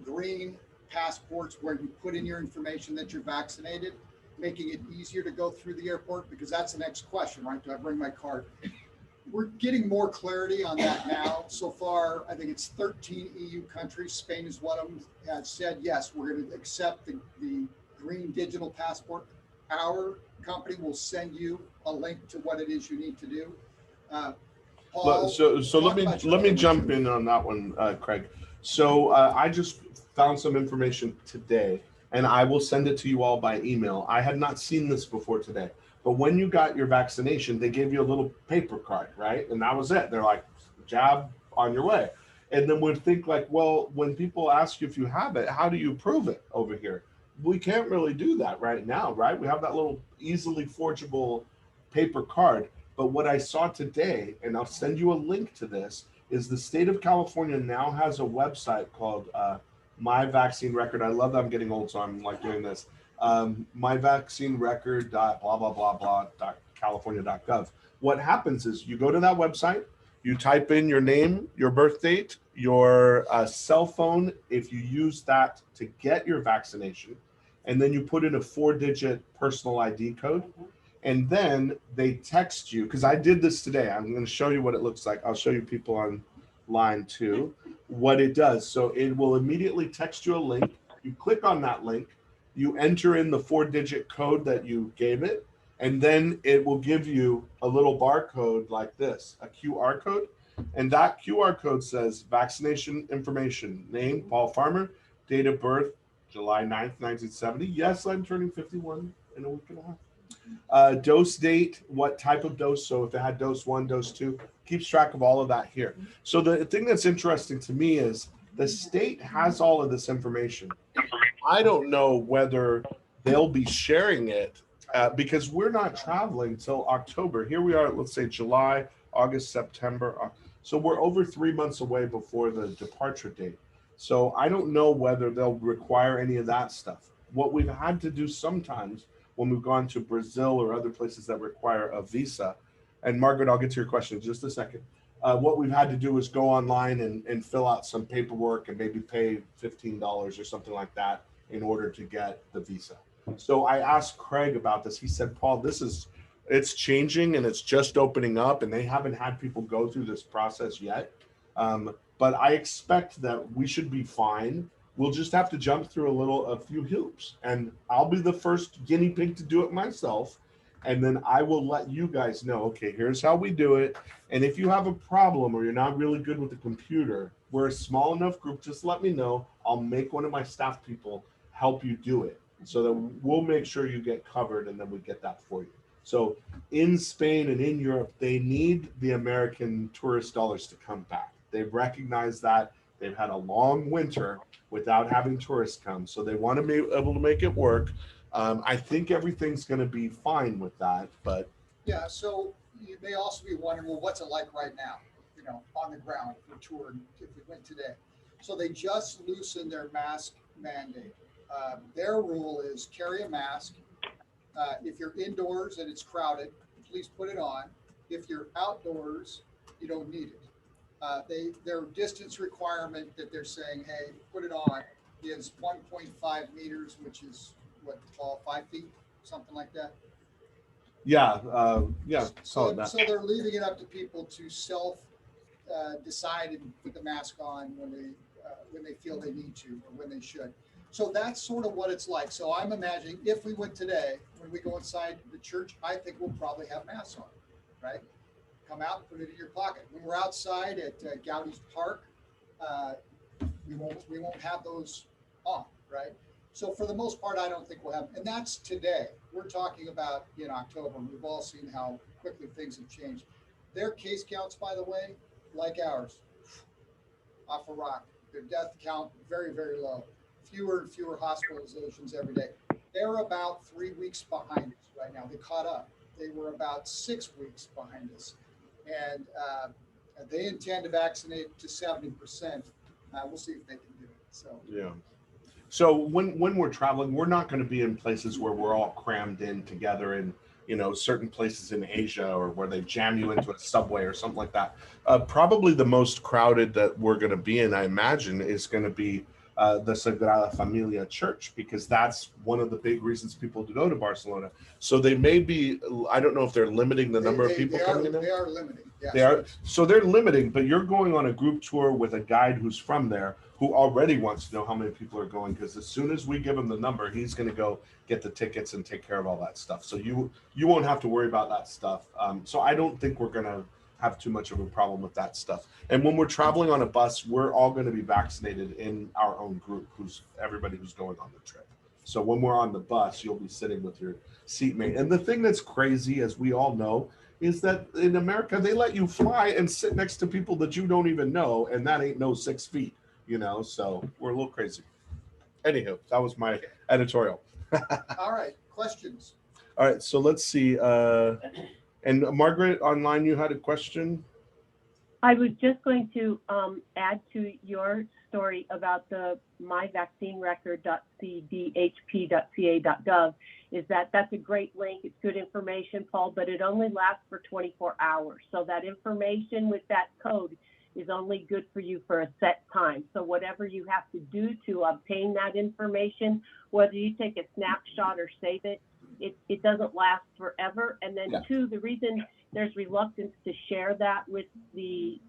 S1: green passports where you put in your information that you're vaccinated, making it easier to go through the airport, because that's the next question, right? Do I bring my card? We're getting more clarity on that now. So far, I think it's 13 EU countries. Spain is one of them, has said, yes, we're going to accept the green digital passport. Our company will send you a link to what it is you need to do. Paul,
S2: so let me jump in on that one, Craig. So I just found some information today, and I will send it to you all by email. I had not seen this before today. But when you got your vaccination, they gave you a little paper card, right? And that was it. They're like, jab, on your way. And then we'd think like, well, when people ask you if you have it, how do you prove it over here? We can't really do that right now, right? We have that little easily forgeable paper card. But what I saw today, and I'll send you a link to this, is the state of California now has a website called My Vaccine Record. I love that I'm getting old, so I'm like doing this. myvaccinerecord.blah.california.gov. What happens is you go to that website, you type in your name, your birth date, your cell phone, if you use that to get your vaccination, and then you put in a 4-digit personal ID code. And then they text you, because I did this today. I'm going to show you what it looks like. I'll show you people online too, what it does. So it will immediately text you a link. You click on that link. You enter in the 4-digit code that you gave it, and then it will give you a little barcode like this, a QR code. And that QR code says vaccination information, name, Paul Farmer, date of birth, July 9th, 1970. Yes, I'm turning 51 in a week and a half. Dose date, what type of dose. So if it had dose 1, dose 2, keeps track of all of that here. So the thing that's interesting to me is the state has all of this information. I don't know whether they'll be sharing it because we're not traveling till October. Here we are, let's say July, August, September. So we're over 3 months away before the departure date. So I don't know whether they'll require any of that stuff. What we've had to do sometimes when we've gone to Brazil or other places that require a visa, and Margaret, I'll get to your question in just a second. What we've had to do is go online and fill out some paperwork and maybe pay $15 or something like that in order to get the visa. So I asked Craig about this. He said, Paul, it's changing and it's just opening up, and they haven't had people go through this process yet. But I expect that we should be fine. We'll just have to jump through a few hoops, and I'll be the first guinea pig to do it myself. And then I will let you guys know, okay, here's how we do it. And if you have a problem or you're not really good with the computer, we're a small enough group, just let me know. I'll make one of my staff people help you do it so that we'll make sure you get covered, and then we get that for you. So in Spain and in Europe, they need the American tourist dollars to come back. They've recognized that. They've had a long winter without having tourists come. So they want to be able to make it work. I think everything's going to be fine with that, but
S1: Yeah, so you may also be wondering, well, what's it like right now, on the ground if we're touring, if we went today? So they just loosened their mask mandate. Their rule is carry a mask. If you're indoors and it's crowded, please put it on. If you're outdoors, you don't need it. Their distance requirement that they're saying, hey, put it on, is 1.5 meters, which is what, Paul, 5 feet, something like that.
S2: yeah,
S1: So,
S2: that.
S1: so they're leaving it up to people to self decide and put the mask on when they feel they need to or when they should. So that's sort of what it's like. So I'm imagining if we went today, when we go inside the church, I think we'll probably have masks on, right? Come out and put it in your pocket. When we're outside at Gaudi's Park, we won't have those on, right? So for the most part, I don't think we'll have, and that's today. We're talking about in October. We've all seen how quickly things have changed. Their case counts, by the way, like ours, off a rock. Their death count very, very low. Fewer and fewer hospitalizations every day. They're about 3 weeks behind us right now. They caught up. They were about 6 weeks behind us, and they intend to vaccinate to 70%. We'll see if they can do it. So
S2: Yeah. So when we're traveling, we're not going to be in places where we're all crammed in together in, certain places in Asia or where they jam you into a subway or something like that. Probably the most crowded that we're going to be in, I imagine, is going to be the Sagrada Familia Church, because that's one of the big reasons people to go to Barcelona. So they may be, I don't know if they're limiting the number of people coming in.
S1: They are limiting. Yes.
S2: They are, so they're limiting, but you're going on a group tour with a guide who's from there, who already wants to know how many people are going, because as soon as we give him the number, he's going to go get the tickets and take care of all that stuff. So you won't have to worry about that stuff. So I don't think we're going to have too much of a problem with that stuff. And when we're traveling on a bus, we're all going to be vaccinated in our own group, everybody who's going on the trip. So when we're on the bus, you'll be sitting with your seatmate. And the thing that's crazy, as we all know, is that in America, they let you fly and sit next to people that you don't even know, and that ain't no 6 feet, so we're a little crazy. Anywho, that was my editorial.
S1: All right, questions?
S2: All right, so let's see. And Margaret, online, you had a question?
S5: I was just going to add to your story about the myvaccinerecord.cdhp.ca.gov is that's a great link. It's good information, Paul, but it only lasts for 24 hours. So that information with that code is only good for you for a set time. So whatever you have to do to obtain that information, whether you take a snapshot or save it, it doesn't last forever. And then two, the reason there's reluctance to share that with the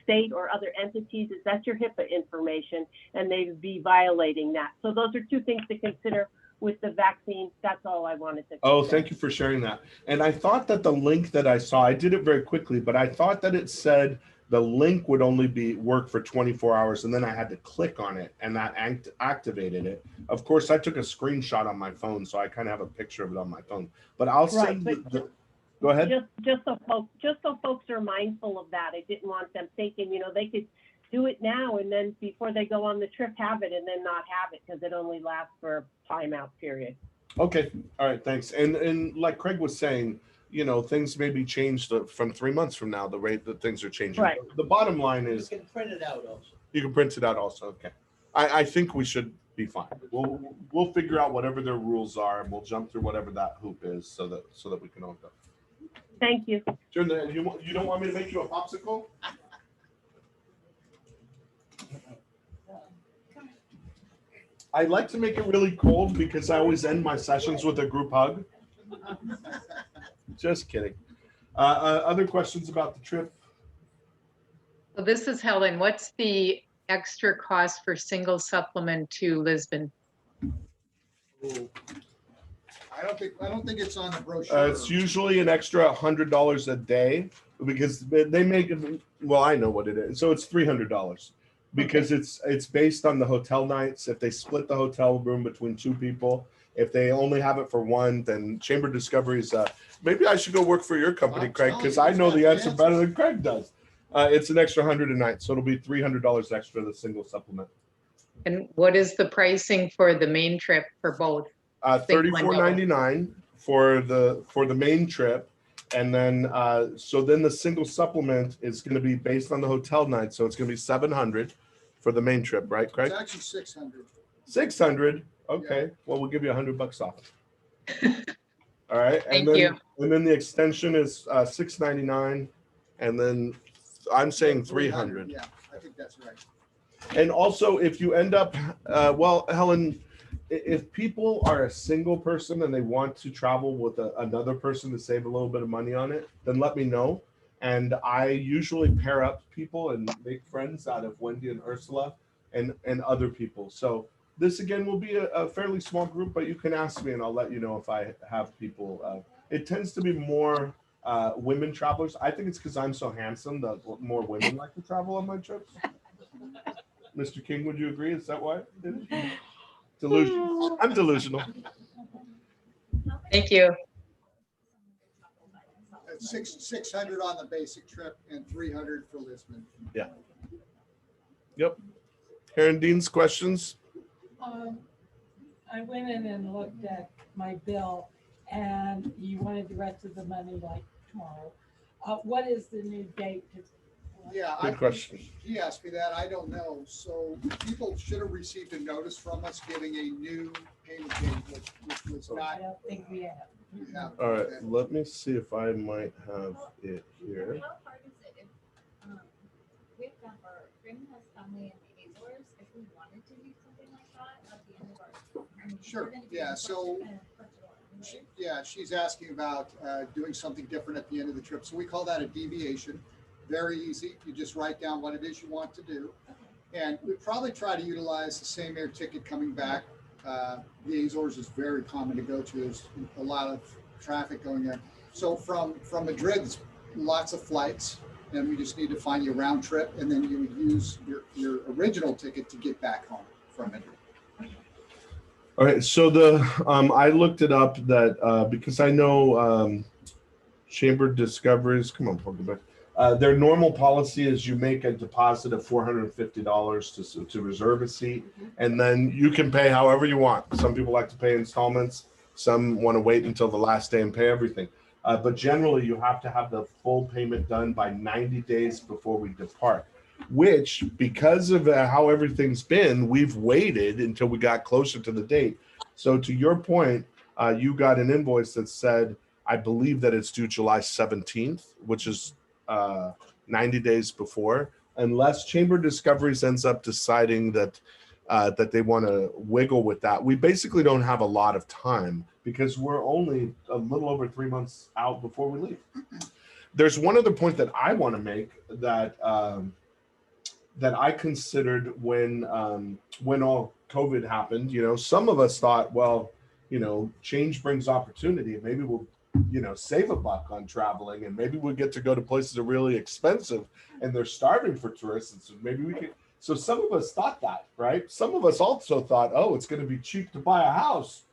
S5: state or other entities is that's your HIPAA information, and they'd be violating that. So those are two things to consider with the vaccine. That's all I wanted to
S2: Oh, thank you for sharing that. And I thought that the link that I saw, I did it very quickly, but I thought that it said the link would only work for 24 hours, and then I had to click on it, and that activated it. Of course, I took a screenshot on my phone, so I kind of have a picture of it on my phone. But I'll send go ahead.
S5: Just so folks are mindful of that. I didn't want them thinking, they could do it now and then before they go on the trip have it and then not have it because it only lasts for a timeout period.
S2: Okay. All right. Thanks. And like Craig was saying, things may be changed from 3 months from now, the rate that things are changing.
S5: Right.
S2: The bottom line
S6: You
S2: is,
S6: can print it out also.
S2: You can print it out also. Okay. I think we should be fine. We'll figure out whatever their rules are, and we'll jump through whatever that hoop is, so that we can all go.
S5: Thank you.
S2: You don't want me to make you a popsicle? I like to make it really cold because I always end my sessions with a group hug. Just kidding. Other questions about the trip?
S6: So this is Helen. What's the extra cost for single supplement to Lisbon?
S1: I don't think it's on the brochure.
S2: It's usually an extra $100 a day because they make it. Well, I know what it is. So it's $300 because it's based on the hotel nights. If they split the hotel room between two people, if they only have it for one, then Chamber Discoveries. Maybe I should go work for your company,
S1: I'm
S2: Craig,
S1: telling
S2: because
S1: you,
S2: I
S1: he's
S2: know
S1: got
S2: the
S1: the
S2: answer better
S1: answers.
S2: than Craig does. It's an extra 100 a night, so it'll be $300 extra the single supplement.
S6: And what is the pricing for the main trip for both?
S2: $34.99 for the main trip, and then so then the single supplement is going to be based on the hotel night, so it's going to be $700 for the main trip, right, Craig?
S1: It's actually 600.
S2: 600. Okay, well we'll give you $100 off. All right, and
S6: Thank you.
S2: then the extension is $699, and then I'm saying 300.
S1: Yeah, I think that's right.
S2: And also, if you end up, well, Helen, if people are a single person and they want to travel with another person to save a little bit of money on it, then let me know. And I usually pair up people and make friends out of Wendy and Ursula and other people. So this again will be a fairly small group, but you can ask me and I'll let you know if I have people. It tends to be more women travelers. I think it's because I'm so handsome that more women like to travel on my trips. Mr. King, would you agree? Is that why? Delusional. I'm delusional.
S6: Thank you.
S1: It's 600 on the basic trip and 300 for Lisbon.
S2: Yep. Karen Dean's questions?
S7: I went in and looked at my bill and you wanted the rest of the money like tomorrow. What is the new date?
S1: Yeah,
S2: Good question.
S1: He asked me that. I don't know. So people should have received a notice from us giving a new payment date, which was
S7: I
S1: not.
S7: don't think we have.
S1: Yeah.
S2: All right, let me see if I might have it here.
S8: How hard is it if, we've got our friend has family in the Azores, if we wanted to do something like that at the end of our. I mean,
S1: Sure,
S8: we're gonna be
S1: yeah,
S8: in
S1: so-
S8: Portugal anyway.
S1: Yeah, she's asking about doing something different at the end of the trip. So we call that a deviation. Very easy. You just write down what it is you want to do. And we probably try to utilize the same air ticket coming back. The Azores is very common to go to. There's a lot of traffic going there. So from Madrid, it's lots of flights, and we just need to find you a round trip, and then you would use your original ticket to get back home from Madrid.
S2: All right, so I looked it up that because I know Chamber Discoveries, come on, Pokemon. Their normal policy is you make a deposit of $450 to reserve a seat, and then you can pay however you want. Some people like to pay installments. Some want to wait until the last day and pay everything. But generally, you have to have the full payment done by 90 days before we depart, which, because of how everything's been, we've waited until we got closer to the date. So to your point, you got an invoice that said, I believe that it's due July 17th, which is 90 days before, unless Chamber Discoveries ends up deciding that they want to wiggle with that. We basically don't have a lot of time because we're only a little over 3 months out before we leave. There's one other point that I want to make that that I considered when all COVID happened. You know, some of us thought, well, you know, change brings opportunity. Maybe we'll save a buck on traveling, and maybe we'll get to go to places that are really expensive and they're starving for tourists. And so maybe we could. So some of us thought that, right? Some of us also thought, oh, it's going to be cheap to buy a house.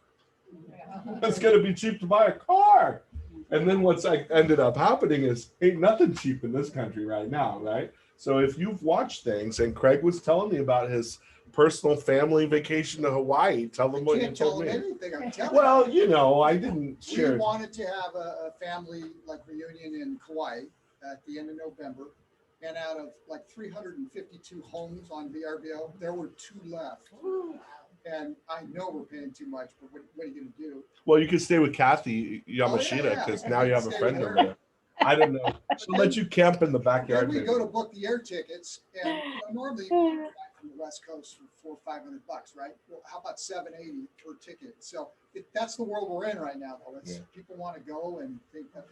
S2: It's going to be cheap to buy a car. And then what's ended up happening is ain't nothing cheap in this country right now, right? So if you've watched things, and Craig was telling me about his personal family vacation to Hawaii, tell them what you
S1: Can't tell
S2: told
S1: them
S2: me.
S1: anything. I'm telling
S2: Well, you know, I didn't
S1: we
S2: share.
S1: wanted to have a family like reunion in Kauai at the end of November. And out of like 352 homes on VRBO, there were 2 left. And I know we're paying too much, but what are you gonna do?
S2: Well, you can stay with Kathy
S1: Oh, yeah,
S2: Yamashita
S1: yeah.
S2: because now you have a
S1: Stay
S2: friend
S1: with
S2: over
S1: her.
S2: there. I don't know. She'll let you camp in the
S1: Then
S2: backyard.
S1: we
S2: maybe.
S1: go to book the air tickets, and normally you can fly from the West Coast for $400-500, right? Well, how about $780 per ticket? So that's the world we're in right now, though. It's,
S2: Yeah.
S1: people want to go and think that.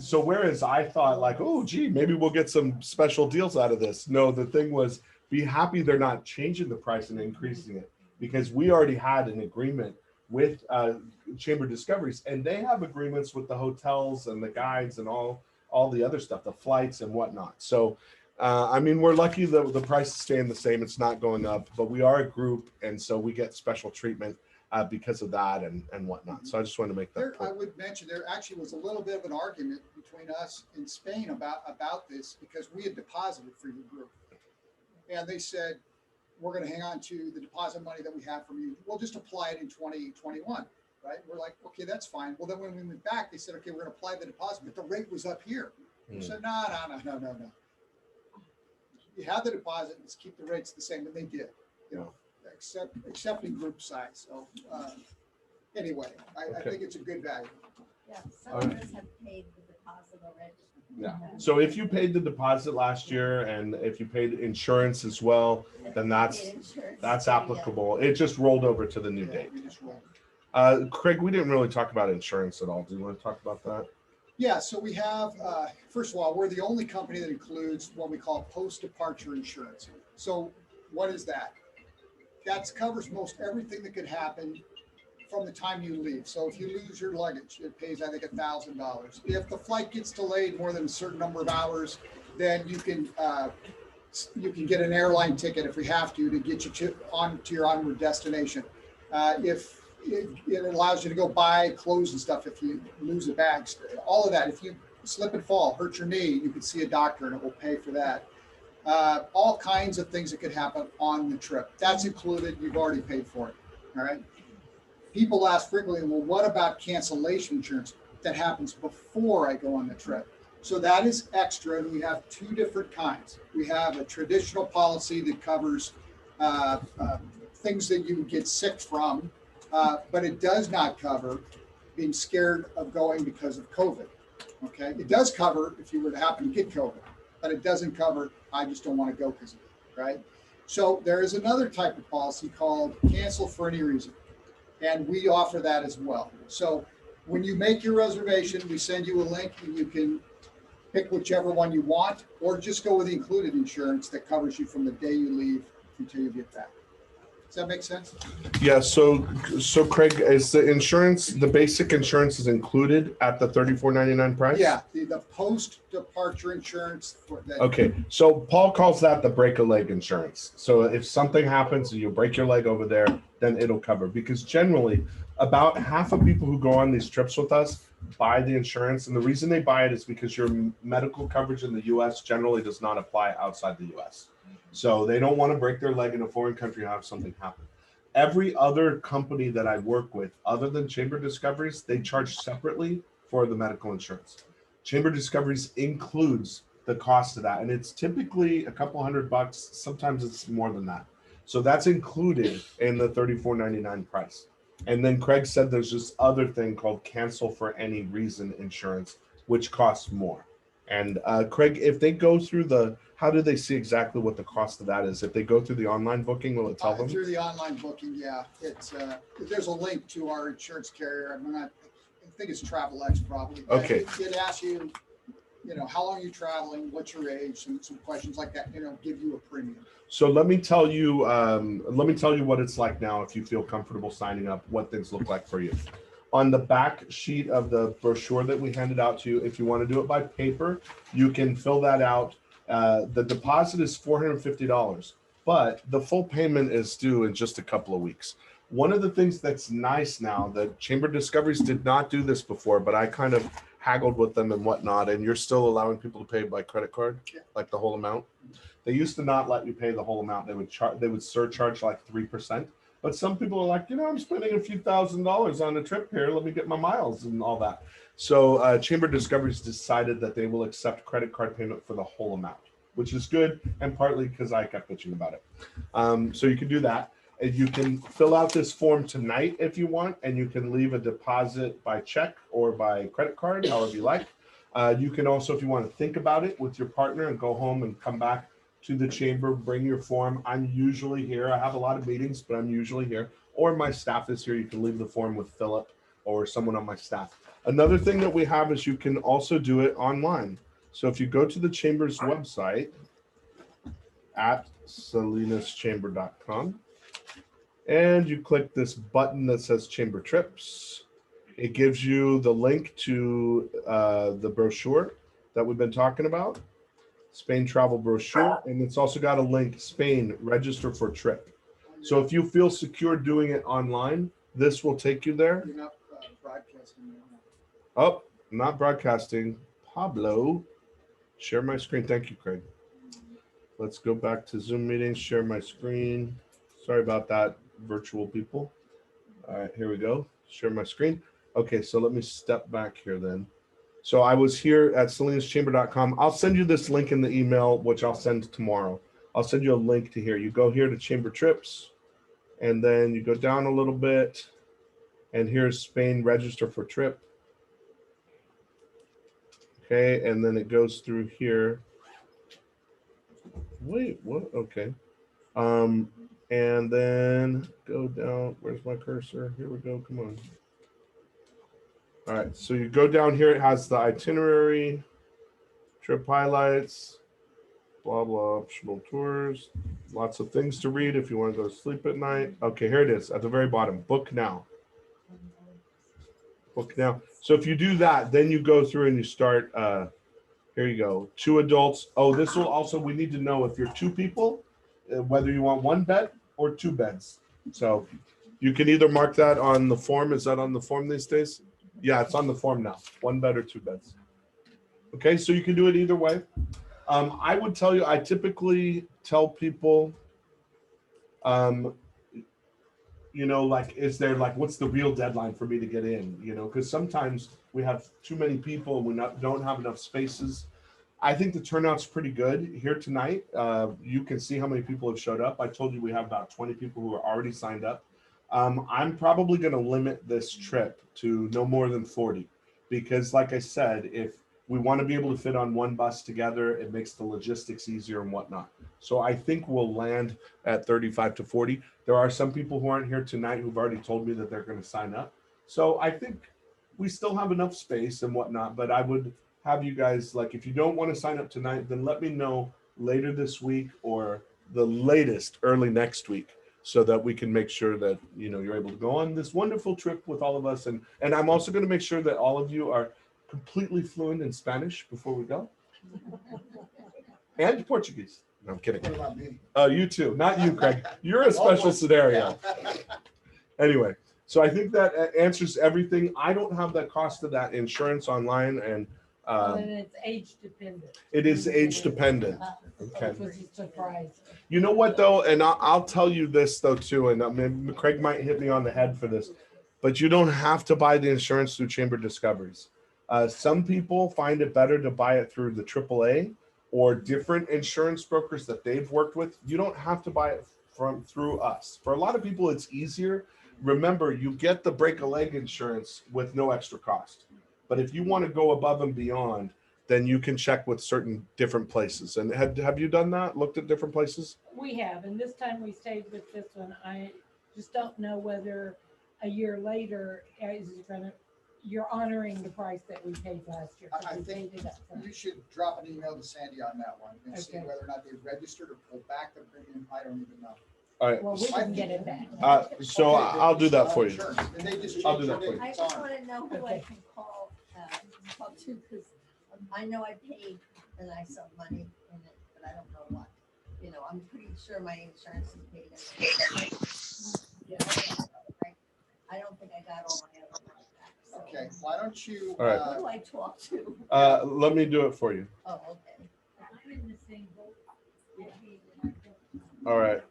S2: So whereas I thought like, oh, gee, maybe we'll get some special deals out of this. No, the thing was, be happy they're not changing the price and increasing it because we already had an agreement with Chamber Discoveries, and they have agreements with the hotels and the guides and all the other stuff, the flights and whatnot. So, I mean, we're lucky that the price is staying the same; it's not going up. But we are a group, and so we get special treatment because of that and whatnot. So I just wanted to make that
S1: There,
S2: point.
S1: I would mention there actually was a little bit of an argument between us and Spain about this because we had deposited for your group, and they said we're going to hang on to the deposit money that we have from you. We'll just apply it in 2021, right? We're like, okay, that's fine. Well, then when we went back, they said, okay, we're going to apply the deposit, but the rate was up here. We said, no. You have the deposit, let's keep the rates the same, and they did. You know, accepting group size. So anyway, I
S2: Okay.
S1: think it's a good value.
S8: Yeah, some of us have paid the deposit already.
S2: Yeah. So if you paid the deposit last year and if you paid insurance as well, then that's applicable. It just rolled over to the new
S1: Yeah,
S2: date.
S1: we just rolled.
S2: Craig, we didn't really talk about insurance at all. Do you want to talk about that?
S1: Yeah, so we have, first of all, we're the only company that includes what we call post-departure insurance. So what is that? That covers most everything that could happen from the time you leave. So if you lose your luggage, it pays, I think, $1,000. If the flight gets delayed more than a certain number of hours, then you can get an airline ticket if we have to get you to your onward destination. If it allows you to go buy clothes and stuff if you lose a bag, all of that. If you slip and fall, hurt your knee, you can see a doctor and it will pay for that. All kinds of things that could happen on the trip. That's included. You've already paid for it. All right. People ask frequently, well, what about cancellation insurance that happens before I go on the trip? So that is extra, and we have 2 different kinds. We have a traditional policy that covers things that you would get sick from, but it does not cover being scared of going because of COVID. Okay, it does cover if you were to happen to get COVID, but it doesn't cover I just don't want to go because of it, right? So there is another type of policy called cancel for any reason. And we offer that as well. So when you make your reservation, we send you a link and you can pick whichever one you want, or just go with the included insurance that covers you from the day you leave until you get back. Does that make sense?
S2: Yeah. So Craig, is the insurance, the basic insurance is included at the $34.99 price?
S1: Yeah, the post-departure insurance for that.
S2: Okay. So Paul calls that the break a leg insurance. So if something happens and you break your leg over there, then it'll cover, because generally about half of people who go on these trips with us buy the insurance. And the reason they buy it is because your medical coverage in the US generally does not apply outside the US. So they don't want to break their leg in a foreign country and have something happen. Every other company that I work with, other than Chamber Discoveries, they charge separately for the medical insurance. Chamber Discoveries includes the cost of that, and it's typically a couple $100. Sometimes it's more than that. So that's included in the $34.99 price. And then Craig said there's this other thing called cancel for any reason insurance, which costs more. And Craig, if they go through how do they see exactly what the cost of that is? If they go through the online booking, will it tell them?
S1: Through the online booking, yeah. It's there's a link to our insurance carrier. I think it's TravelX probably.
S2: Okay.
S1: It asks you, how long you're traveling, what's your age, some questions like that. Give you a premium.
S2: So let me tell you what it's like now. If you feel comfortable signing up, what things look like for you. On the back sheet of the brochure that we handed out to you, if you want to do it by paper, you can fill that out. The deposit is $450, but the full payment is due in just a couple of weeks. One of the things that's nice now, that Chamber Discoveries did not do this before, but I kind of haggled with them and whatnot, and you're still allowing people to pay by credit card, like the whole amount. They used to not let you pay the whole amount. They would surcharge like 3%. But some people are like, I'm spending a few $1,000s on a trip here. Let me get my miles and all that. So Chamber Discoveries decided that they will accept credit card payment for the whole amount. which is good, and partly because I kept bitching about it. So you can do that. And you can fill out this form tonight if you want, and you can leave a deposit by check or by credit card, however you like. You can also, if you want to think about it with your partner and go home and come back to the chamber, bring your form. I'm usually here. I have a lot of meetings, but I'm usually here. Or my staff is here. You can leave the form with Philip or someone on my staff. Another thing that we have is you can also do it online. So if you go to the chamber's website at salinaschamber.com, and you click this button that says Chamber Trips, it gives you the link to the brochure that we've been talking about, Spain travel brochure, and it's also got a link, Spain, register for trip. So if you feel secure doing it online, this will take you there.
S1: You're not broadcasting.
S2: Oh, not broadcasting. Pablo, share my screen. Thank you, Craig. Let's go back to Zoom meetings, share my screen. Sorry about that, virtual people. All right, here we go. Share my screen. Okay, so let me step back here then. So I was here at salinaschamber.com. I'll send you this link in the email, which I'll send tomorrow. I'll send you a link to here. You go here to Chamber Trips, and then you go down a little bit, and here's Spain register for trip. Okay, and then it goes through here. Wait, what? Okay. And then go down. Where's my cursor? Here we go. Come on. All right, so you go down here. It has the itinerary, trip highlights, blah, blah, optional tours. Lots of things to read if you want to go to sleep at night. Okay, here it is at the very bottom. Book now. Book now. So if you do that, then you go through and you start. Here you go. 2 adults. Oh, this will also, we need to know if you're 2 people, whether you want 1 bed or 2 beds. So you can either mark that on the form. Is that on the form these days? Yeah, it's on the form now. 1 bed or 2 beds. Okay, so you can do it either way. I would tell you, I typically tell people, you know, like, is there like, what's the real deadline for me to get in? You know, because sometimes we have too many people and we don't have enough spaces. I think the turnout's pretty good here tonight. You can see how many people have showed up. I told you we have about 20 people who are already signed up. I'm probably going to limit this trip to no more than 40 because, like I said, if we want to be able to fit on 1 bus together, it makes the logistics easier and whatnot. So I think we'll land at 35 to 40. There are some people who aren't here tonight who've already told me that they're going to sign up. So I think we still have enough space and whatnot, but I would have you guys, like, if you don't want to sign up tonight, then let me know later this week or the latest early next week so that we can make sure that, you know, you're able to go on this wonderful trip with all of us. And I'm also going to make sure that all of you are completely fluent in Spanish before we go. And Portuguese. No, I'm kidding.
S1: What about me?
S2: Oh, you too. Not you, Craig. You're a special
S1: Almost.
S2: scenario. Anyway, so I think that answers everything. I don't have the cost of that insurance online, and
S7: And it's age dependent.
S2: it is age dependent. Okay.
S7: Which was a surprise.
S2: You know what though, and I'll tell you this though too, and I mean, Craig might hit me on the head for this, but you don't have to buy the insurance through Chamber Discoveries. Some people find it better to buy it through the AAA or different insurance brokers that they've worked with. You don't have to buy it through us. For a lot of people, it's easier. Remember, you get the break a leg insurance with no extra cost. But if you want to go above and beyond, then you can check with certain different places. And have you done that? Looked at different places?
S7: We have, and this time we stayed with this one. I just don't know whether a year later is it gonna, you're honoring the price that we paid last year. 'cause
S1: I
S7: we
S1: think
S7: paid it up front.
S1: You should drop an email to Sandy on that one and see
S7: Okay.
S1: whether or not they registered or pulled back the premium. I don't even know.
S2: All right.
S7: Well, we didn't get it back.
S2: So
S1: Okay,
S2: I'll do that for you.
S1: insurance, and they just
S2: I'll do
S1: changed
S2: that
S1: their
S2: for you.
S1: name.
S3: I
S1: It's
S3: just
S1: on.
S3: want to know who I
S7: Okay.
S3: can talk to, because I know I paid and I some money in it, but I don't know what. You know, I'm pretty sure my insurance is paid. I don't think I got all my other money back. So
S1: Okay, why don't you?
S2: All right.
S3: who do I talk to?
S2: Let me do it for you.
S3: Oh, okay.
S2: All right.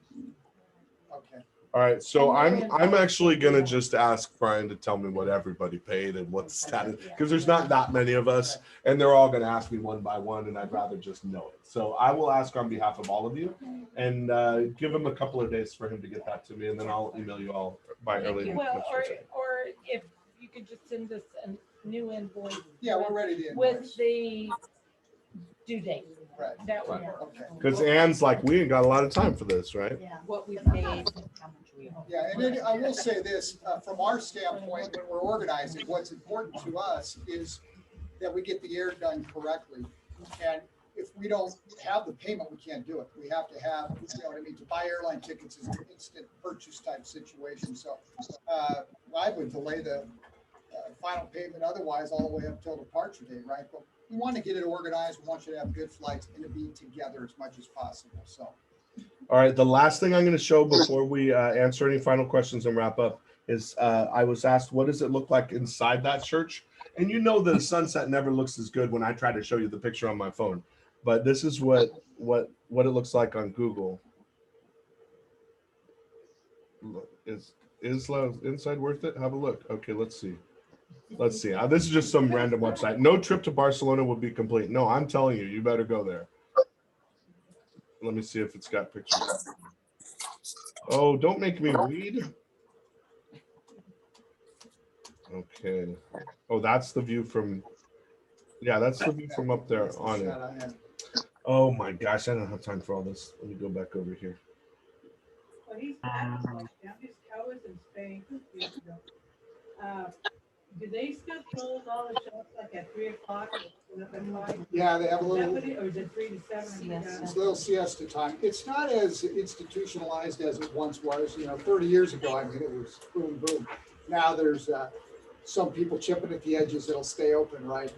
S1: Okay,
S2: All right, so
S7: And you're
S2: I'm
S7: in-
S2: actually gonna just ask Brian to tell me what everybody paid and what the status, because there's not that many of us, and they're all gonna ask me one by one, and I'd rather just know it. So I will ask on behalf of all of you, and give him a couple of days for him to get that to me, and then I'll email you all by early.
S7: Well,
S2: next
S7: or,
S2: week.
S7: or if you could just send us a new invoice.
S1: Yeah, we're ready to
S7: With
S1: invoice.
S7: the due date.
S1: Right.
S7: That would
S2: Right.
S7: work.
S1: Okay.
S2: Because Anne's like, we ain't got a lot of time for this, right?
S3: Yeah.
S9: What we paid, how much we owe.
S1: Yeah, and then I will say this, from our standpoint, when we're organizing, what's important to us is that we get the air done correctly. And if we don't have the payment, we can't do it. We have to have, you know what I mean, to buy airline tickets is an instant purchase type situation. So I would delay the final payment otherwise all the way up till departure date, right? But we want to get it organized. We want you to have good flights and to be together as much as possible. So.
S2: All right, the last thing I'm going to show before we answer any final questions and wrap up is I was asked, what does it look like inside that church? And you know the sunset never looks as good when I try to show you the picture on my phone, but this is what it looks like on Google. Look, is inside worth it? Have a look. Okay, let's see. Let's see. This is just some random website. No trip to Barcelona would be complete. No, I'm telling you, you better go there. Let me see if it's got pictures. Oh, don't make me read. Okay. Oh, that's the view from, yeah, that's the view from up there on it. Oh my gosh, I don't have time for all this. Let me go back over here.
S10: Well, he's I was in Spain 2 weeks ago. Do they still close all the shops like at 3 o'clock?
S1: Yeah, they have a
S10: Is that
S1: little.
S10: what it- Or is it 3 to 7?
S1: It's a little siesta time. It's not as institutionalized as it once was. 30 years ago, I mean, it was boom, boom. Now there's some people chipping at the edges that'll stay open, right?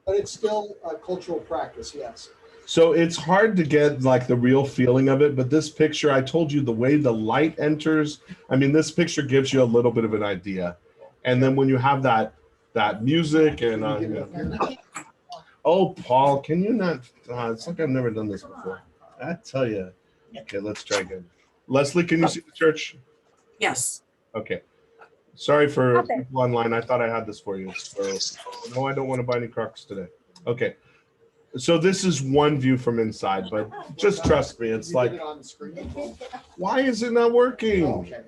S1: But it's still a cultural practice, yes.
S2: So it's hard to get like the real feeling of it, but this picture, I told you the way the light enters, I mean, this picture gives you a little bit of an idea. And then when you have that music and oh, Paul, can you not? It's like I've never done this before. I tell you. Okay, let's try again. Leslie, can you see the church?
S4: Yes.
S2: Okay. Sorry for people online. I thought I had this for you. So, no, I don't want to buy any Crocs today. Okay. So this is one view from inside, but just trust me. It's like, why is it not working?
S1: Okay.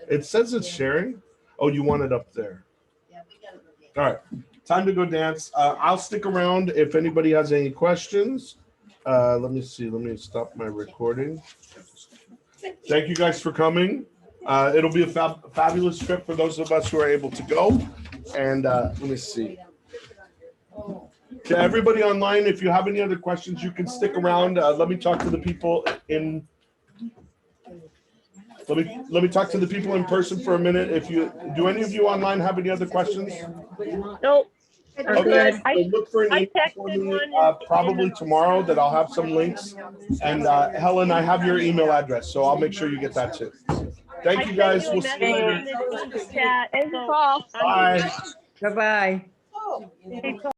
S2: It says it's sharing. Oh, you want it up there.
S3: Yeah, we gotta go get it.
S2: All right. Time to go dance. I'll stick around if anybody has any questions. Let me see. Let me stop my recording. Thank you guys for coming. It'll be a fabulous trip for those of us who are able to go. And let me see. To everybody online, if you have any other questions, you can stick around. Let me talk to the people in. Let me talk to the people in person for a minute. If you do, any of you online have any other questions?
S5: Nope.
S2: Okay, so
S5: I
S2: look for an
S5: I
S2: email for
S5: texted
S2: me,
S5: one.
S2: probably tomorrow that I'll have some links. And Helen, I have your email address, so I'll make sure you get that too. Thank you guys. We'll see you later.
S5: Chat.
S2: Bye.
S9: Bye-bye.
S3: Oh.
S5: Hey, Paul.